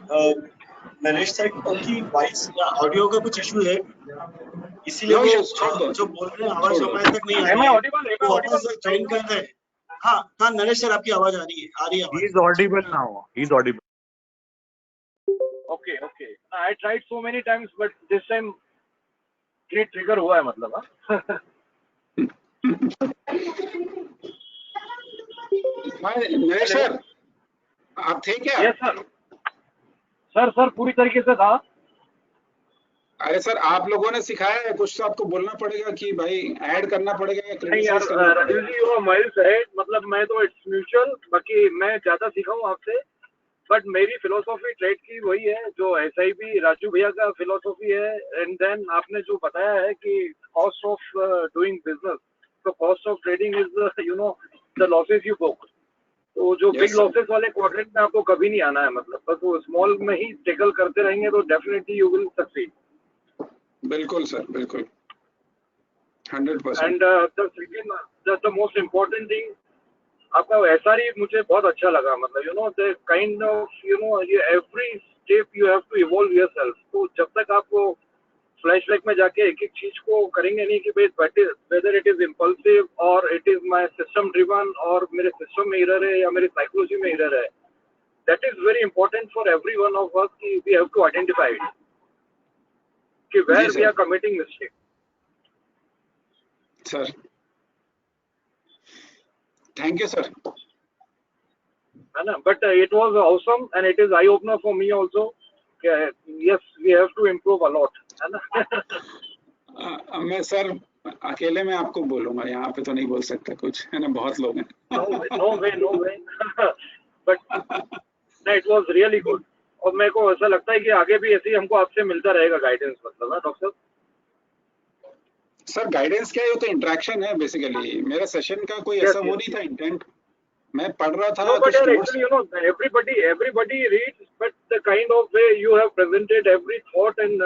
B: Naresh sir की voice या audio का कुछ issue है, इसीलिए वो जो बोल रहे हैं आवाज हमारे तक नहीं आ रही है, वो वापस ज्वाइन कर रहे हैं. हाँ हाँ नरेश सर, आपकी आवाज आ रही है आवाज.
J: He is audible now. He is audible.
K: Okay. I tried so many times, but this time ये ट्रिगर हुआ है मतलब.
C: नरेश सर, आप थे क्या?
K: यस सर पूरी तरीके से था.
C: अरे सर, आप लोगों ने सिखाया है कुछ, तो आपको बोलना पड़ेगा कि भाई ऐड करना पड़ेगा या क्रिटिसाइज करना पड़ेगा.
K: राजीव जी वो माइल्स है, मतलब मैं तो इट्स म्यूचुअल, बाकी मैं ज्यादा सीखा हूँ आपसे, बट मेरी फिलोसॉफी ट्रेड की वही है जो SIP राजू भैया का फिलोसॉफी है. एंड देन आपने जो बताया है कि कॉस्ट ऑफ डूइंग बिजनेस, तो cost of trading is the losses you book. तो जो बिग लॉसेस वाले क्वाड्रेंट में आपको कभी नहीं आना है, मतलब बस वो स्मॉल में ही टेकल करते रहेंगे तो डेफिनेटली यू विल सक्सीड.
C: बिल्कुल सर, बिल्कुल 100%.
K: And the most important thing, आपका SRE मुझे बहुत अच्छा लगा, मतलब the kind of every step you have to evolve yourself. तो जब तक आपको फ्लैशबैक में जाके एक एक चीज को करेंगे नहीं कि भाई वेदर इट इज इम्पल्सिव और it is my system driven और मेरे सिस्टम में एरर है या मेरे साइकोलॉजी में एरर है, that is very important for every one of us कि we have to identify it कि where we are committing mistake.
C: Sir thank you sir.
K: है ना, but it was awesome and it is eye opener for me also. Yes, we have to improve a lot, है ना.
C: मैं sir अकेले में आपको बोलूंगा, यहाँ पे तो नहीं बोल सकता कुछ, है ना, बहुत लोग हैं.
K: No way. But it was really good. और मेरे को ऐसा लगता है कि आगे भी ऐसे ही हमको आपसे मिलता रहेगा गाइडेंस, मतलब ना डॉक्टर
C: सर. गाइडेंस क्या है, वो तो इंटरेक्शन है बेसिकली. मेरा सेशन का कोई ऐसा वो नहीं था इंटेंट. मैं पढ़ रहा था.
K: No, but actually, everybody reads, but the kind of way you have presented every thought and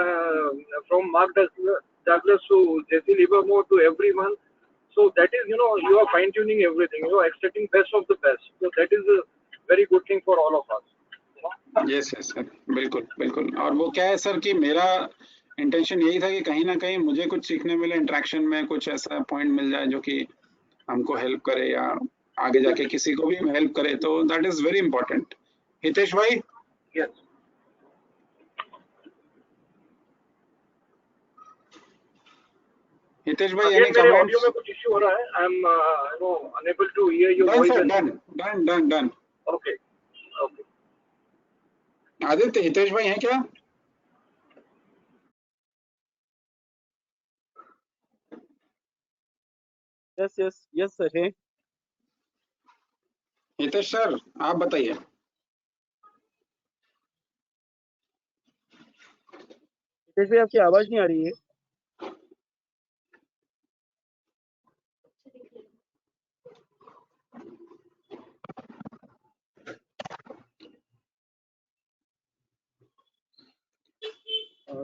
K: from Mark Douglas to Jesse Livermore to everyone, so that is, you are fine tuning everything. You are extracting best of the best. So that is a very good thing for all of us.
C: Yes, sir, बिल्कुल. और वो क्या है sir कि मेरा intention यही था कि कहीं ना कहीं मुझे कुछ सीखने मिले, इंटरेक्शन में कुछ ऐसा पॉइंट मिल जाए जो कि हमको हेल्प करे या आगे जाके किसी को भी हेल्प करे, तो that is very important. Hitesh भाई.
K: यस.
C: हितेश भाई,
K: एनी कमेंट्स? ऑडियो में कुछ इशू हो रहा है. I am unable to hear your voice.
C: Done.
K: Okay.
C: Aditya, Hitesh भाई हैं क्या?
L: यस सर है.
C: हितेश सर, आप बताइए.
L: हितेश भाई, आपकी आवाज नहीं आ रही है.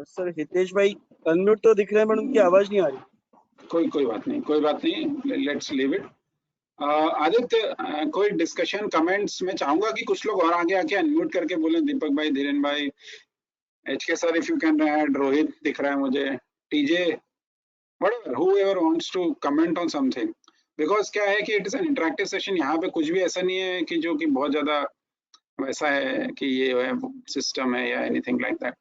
L: सर हितेश भाई अनम्यूट तो दिख रहे हैं, बट उनकी आवाज नहीं आ रही.
C: कोई बात नहीं. Let's leave it. आदित्य, कोई डिस्कशन कमेंट्स में चाहूंगा कि कुछ लोग और आगे आके अनम्यूट करके बोले. दीपक भाई, धीरेन भाई, HK sir, if you can add. Rohit दिख रहा है मुझे. TJ, whatever, whoever wants to comment on something, because क्या है कि it is an interactive session. यहाँ पे कुछ भी ऐसा नहीं है कि जो कि बहुत ज्यादा वैसा है कि ये सिस्टम है या एनीथिंग लाइक दैट.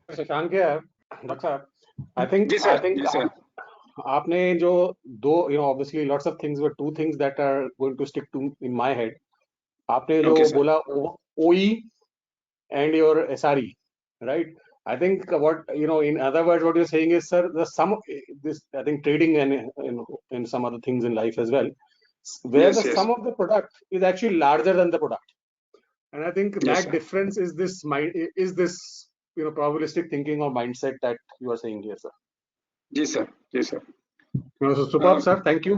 F: शशांक है डॉक्टर साहब. I think आपने जो दो, obviously lots of things, but two things that are going to stick to in my head. आपने जो बोला OE and your SRE, right? I think what, in other words, what you're saying is, sir, the sum of this, I think trading and in some other things in life as well, where the sum of the product is actually larger than the product. And I think that difference is this probabilistic thinking or mindset that you are saying here, sir.
C: Ji sir, ji sir.
F: So superb, sir. Thank you.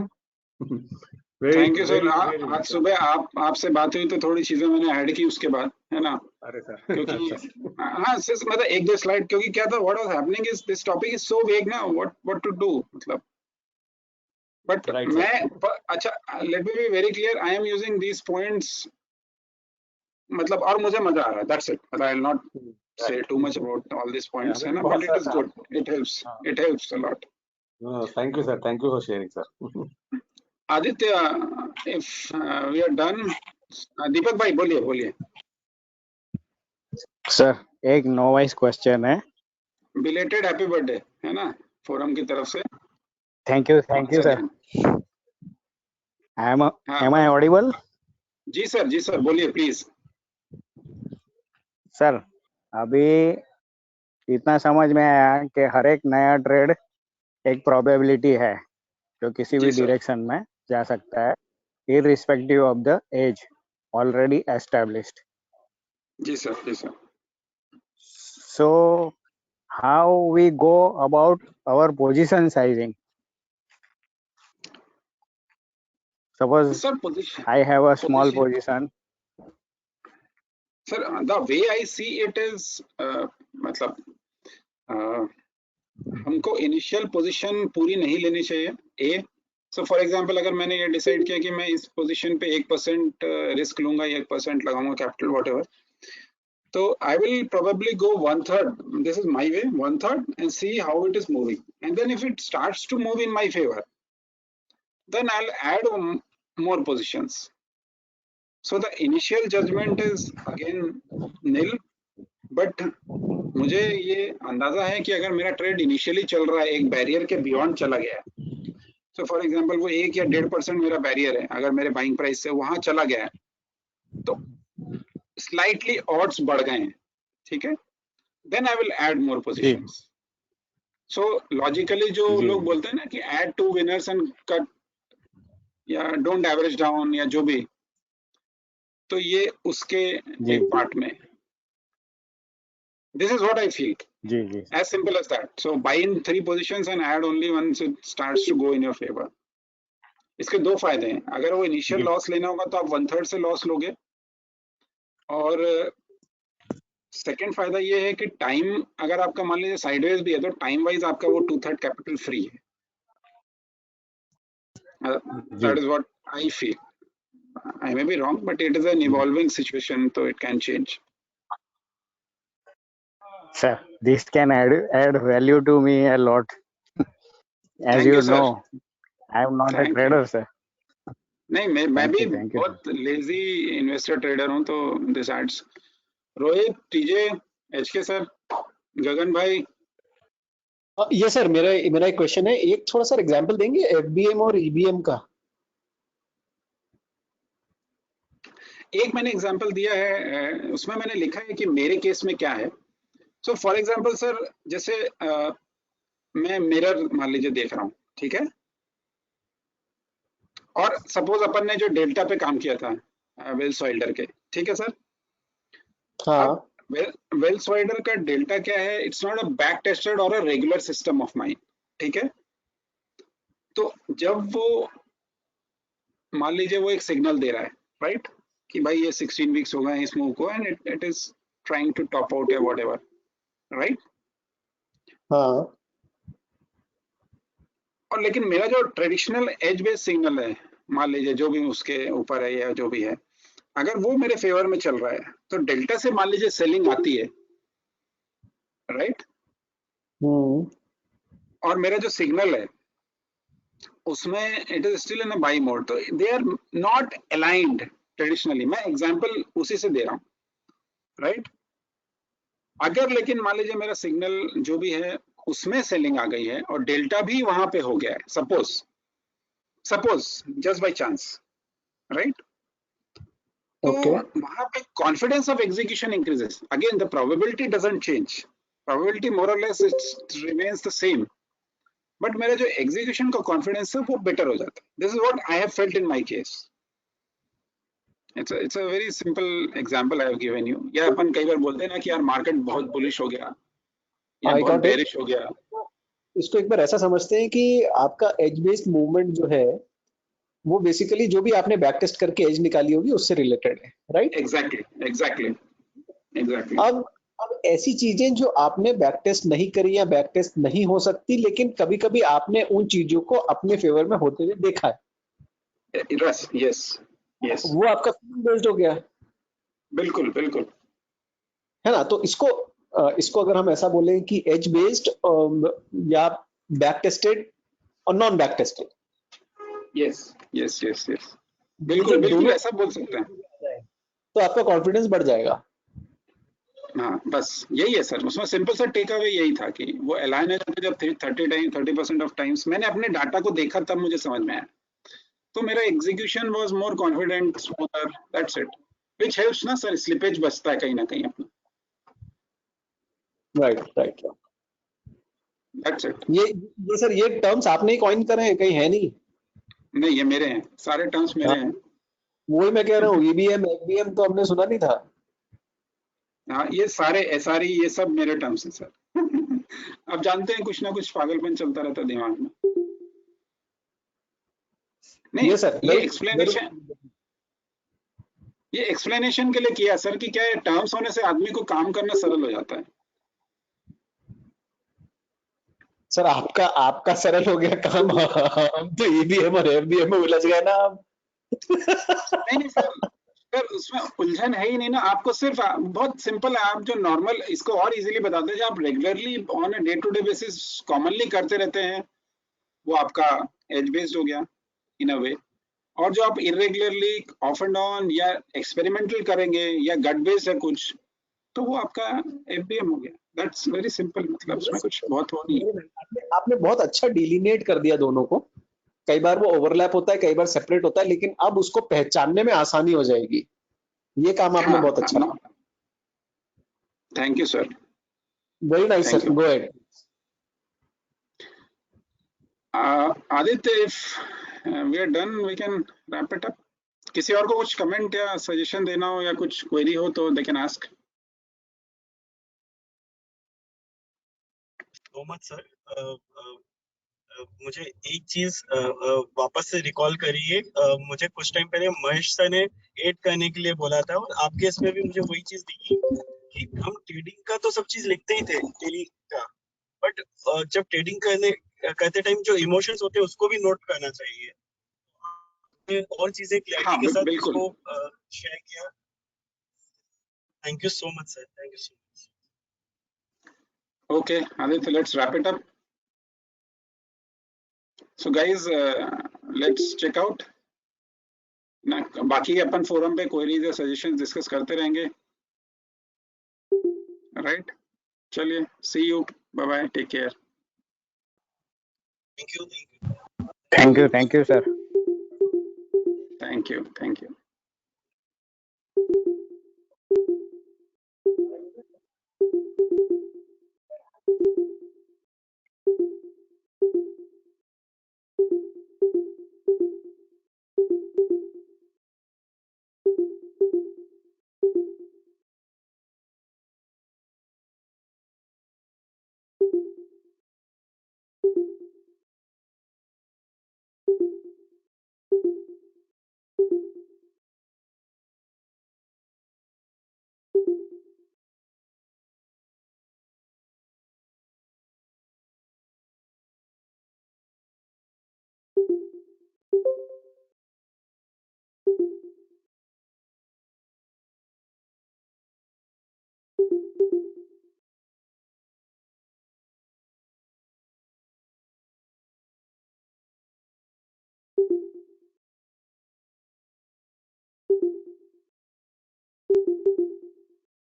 C: Thank you sir. आज सुबह आपसे बात हुई तो थोड़ी चीजें मैंने add की उसके बाद, है ना?
F: अरे सर,
C: क्योंकि हाँ सिर्फ मतलब एक दो स्लाइड, क्योंकि क्या था, what was happening is this topic is so वेग ना, व्हाट टू डू मतलब। बट मैं अच्छा, let me be very clear, I am using these points मतलब, और मुझे मजा आ रहा है, दैट्स इट। मतलब I will not say too much about all these points, है ना, but it is good, it helps a lot.
F: Thank you, sir. Thank you for sharing, sir.
C: Aditya, if we are done, दीपक भाई बोलिए।
M: Sir एक novice question है।
C: Belated happy birthday, है ना, forum की तरफ से।
M: Thank you sir. am I audible?
C: Ji sir बोलिए प्लीज।
M: सर अभी इतना समझ में आया कि हर एक नया ट्रेड एक प्रोबेबिलिटी है जो किसी भी डायरेक्शन में जा सकता है, irrespective of the age already established.
C: Ji sir.
M: So how we go about our position sizing? Suppose I have a small position.
C: Sir, the way I see it is मतलब हमको इनिशियल पोजीशन पूरी नहीं लेनी चाहिए। ए सो फॉर एग्जांपल, अगर मैंने ये decide किया कि मैं इस पोजीशन पे 1% रिस्क लूंगा या 1% लगाऊंगा कैपिटल व्हाटएवर, तो I will probably go 1/3, this is my way, 1/3 and see how it is moving, and then if it starts to move in my favour, then I will add more positions. So the initial judgment is again nil, but मुझे ये अंदाजा है कि अगर मेरा trade initially चल रहा है, एक बैरियर के बियॉन्ड चला गया है, so फॉर एग्जांपल वो 1 या 1.5% मेरा बैरियर है, अगर मेरे बाइंग प्राइस से वहां चला गया है तो स्लाइटली ऑड्स बढ़ गए हैं, ठीक है, then I will add more positions. So logically जो लोग बोलते हैं ना कि ऐड 2 विनर्स एंड कट या डोंट एवरेज डाउन या जो भी, तो ये उसके एक पार्ट में, this is what I feel, as simple as that. So buy in 3 positions and add only once it starts to go in your favor. इसके 2 फायदे हैं, अगर वो इनिशियल लॉस लेना होगा तो आप 1/3 से लॉस लोगे, और सेकंड फायदा ये है कि टाइम, अगर आपका मान लीजिए साइडवेज भी है तो टाइम वाइज आपका वो 2/3 कैपिटल फ्री है। That is what I feel. I may be wrong, but it is an evolving situation, so it can change.
M: Sir, this can add value to me a lot. As you know, I am not a trader, sir.
C: नहीं, मैं भी बहुत lazy investor trader हूँ, तो this adds. Rohit, TJ, HK sir, Gagan भाई।
N: ये sir मेरा एक क्वेश्चन है, एक थोड़ा सा एग्जांपल देंगे एफबीएम और ईबीएम का?
C: एक मैंने एग्जांपल दिया है, उसमें मैंने लिखा है कि मेरे केस में क्या है। सो फॉर एग्जांपल सर, जैसे मैं मिरर मान लीजिए देख रहा हूँ, ठीक है, और सपोज अपन ने जो डेल्टा पे काम किया था वेल्स वाइल्डर के, ठीक है सर। हाँ। वेल्स वाइल्डर का डेल्टा क्या है, it's not a back tested or a regular system of mine, ठीक है। तो जब वो मान लीजिए वो एक सिग्नल दे रहा है, राइट, कि भाई ये 16 वीक्स हो गए इस मूव को, and it is trying to top out या व्हाटएवर, राइट।
N: हाँ।
C: और लेकिन मेरा जो ट्रेडिशनल एज बेस्ड सिग्नल है, मान लीजिए जो भी उसके ऊपर है या जो भी है, अगर वो मेरे फेवर में चल रहा है तो डेल्टा से मान लीजिए सेलिंग आती है, राइट। और मेरा जो सिग्नल है उसमें it is still in a buy mode, तो they are not aligned traditionally. मैं एग्जांपल उसी से दे रहा हूँ, राइट। अगर लेकिन मान लीजिए मेरा सिग्नल जो भी है उसमें सेलिंग आ गई है और डेल्टा भी वहां पे हो गया है, suppose just by chance, right, तो वहां पे confidence of execution increases. Again the probability doesn't change, probability more or less it remains the same, but मेरा जो एग्जीक्यूशन का कॉन्फिडेंस है वो बेटर हो जाता है। This is what I have felt in my case. It's a very simple example I have given you. या अपन कई बार बोलते हैं ना कि यार मार्केट बहुत बुलिश हो गया या बहुत बेरिश हो गया,
N: इसको एक बार ऐसा समझते हैं कि आपका एज बेस्ड मूवमेंट जो है वो बेसिकली जो भी आपने बैक टेस्ट करके एज निकाली होगी उससे रिलेटेड है, राइट?
C: Exactly exactly exactly.
N: अब ऐसी चीजें जो आपने बैक टेस्ट नहीं करी या बैक टेस्ट नहीं हो सकती, लेकिन कभी कभी आपने उन चीजों को अपने फेवर में होते हुए देखा है,
C: यस यस यस,
N: वो आपका फीलिंग बेस्ड हो गया,
C: बिल्कुल बिल्कुल।
N: है ना? तो इसको अगर हम ऐसा बोलें कि एज बेस्ड या बैक टेस्टेड और non back tested,
C: yes yes yes yes, बिल्कुल बिल्कुल ऐसा बोल सकते हैं।
N: तो आपका कॉन्फिडेंस बढ़ जाएगा।
C: हाँ बस यही है सर, उसमें सिंपल सा टेक अवे यही था कि वो अलाइन है जब 30% ऑफ टाइम्स मैंने अपने डाटा को देखा तब मुझे समझ में आया, तो मेरा execution was more confident, smoother, that's it, which helps ना सर, स्लिपेज बचता है कहीं ना कहीं अपना।
N: Right right,
C: that's it.
N: ये सर ये टर्म्स आपने ही कॉइन करे हैं, कहीं है नहीं?
C: नहीं ये मेरे हैं, सारे टर्म्स मेरे हैं।
N: वही मैं कह रहा हूँ, ईबीएम एफबीएम तो हमने सुना नहीं था।
C: हाँ ये सारे एसआरई ये सब मेरे टर्म्स हैं सर। अब जानते हैं कुछ ना कुछ पागलपन चलता रहता है दिमाग में। नहीं
N: ये सर
C: ये एक्सप्लेनेशन के लिए किया सर कि क्या है, टर्म्स होने से आदमी को काम करना सरल हो जाता है।
N: सर आपका सरल हो गया काम, हम तो ईबीएम और एफबीएम में उलझ गए ना अब।
C: नहीं सर उसमें उलझन है ही नहीं ना, आपको सिर्फ बहुत सिंपल है, आप जो नॉर्मल इसको और इजीली बताते हैं, जो आप regularly on a day to day basis commonly करते रहते हैं वो आपका एज बेस्ड हो गया इन अ वे, और जो आप इरेगुलरली ऑफ एंड ऑन या एक्सपेरिमेंटल करेंगे या गट बेस्ड है कुछ, तो वो आपका एफबीएम हो गया। दैट्स वेरी सिंपल, मतलब उसमें कुछ बहुत हो नहीं है।
N: आपने बहुत अच्छा डिलीनेट कर दिया दोनों को, कई बार वो ओवरलैप होता है, कई बार सेपरेट होता है, लेकिन अब उसको पहचानने में आसानी हो जाएगी। ये काम आपने बहुत अच्छा किया।
C: Thank you sir.
N: Very nice sir, go ahead.
C: Aditya, if we are done we can wrap it up. किसी और को कुछ कमेंट या सजेशन देना हो या कुछ क्वेरी हो तो they can ask.
B: So much sir, मुझे एक चीज वापस से रिकॉल करिए, मुझे कुछ टाइम पहले महेश सर ने ऐड करने के लिए बोला था, और आपके इसमें भी मुझे वही चीज दिखी कि हम ट्रेडिंग का तो सब चीज लिखते ही थे डेली का, बट जब ट्रेडिंग करते टाइम जो इमोशंस होते हैं उसको भी नोट करना चाहिए, और चीजें क्लैरिटी के साथ उसको शेयर किया। Thank you so much sir, thank you so much.
C: Okay, Aditya, let's wrap it up. So guys, let's check out. ना बाकी अपन फोरम पे क्वेरीज या सजेशंस डिस्कस करते रहेंगे, राइट? चलिए, see you, bye bye, take care.
M: Thank you sir.
C: Thank you.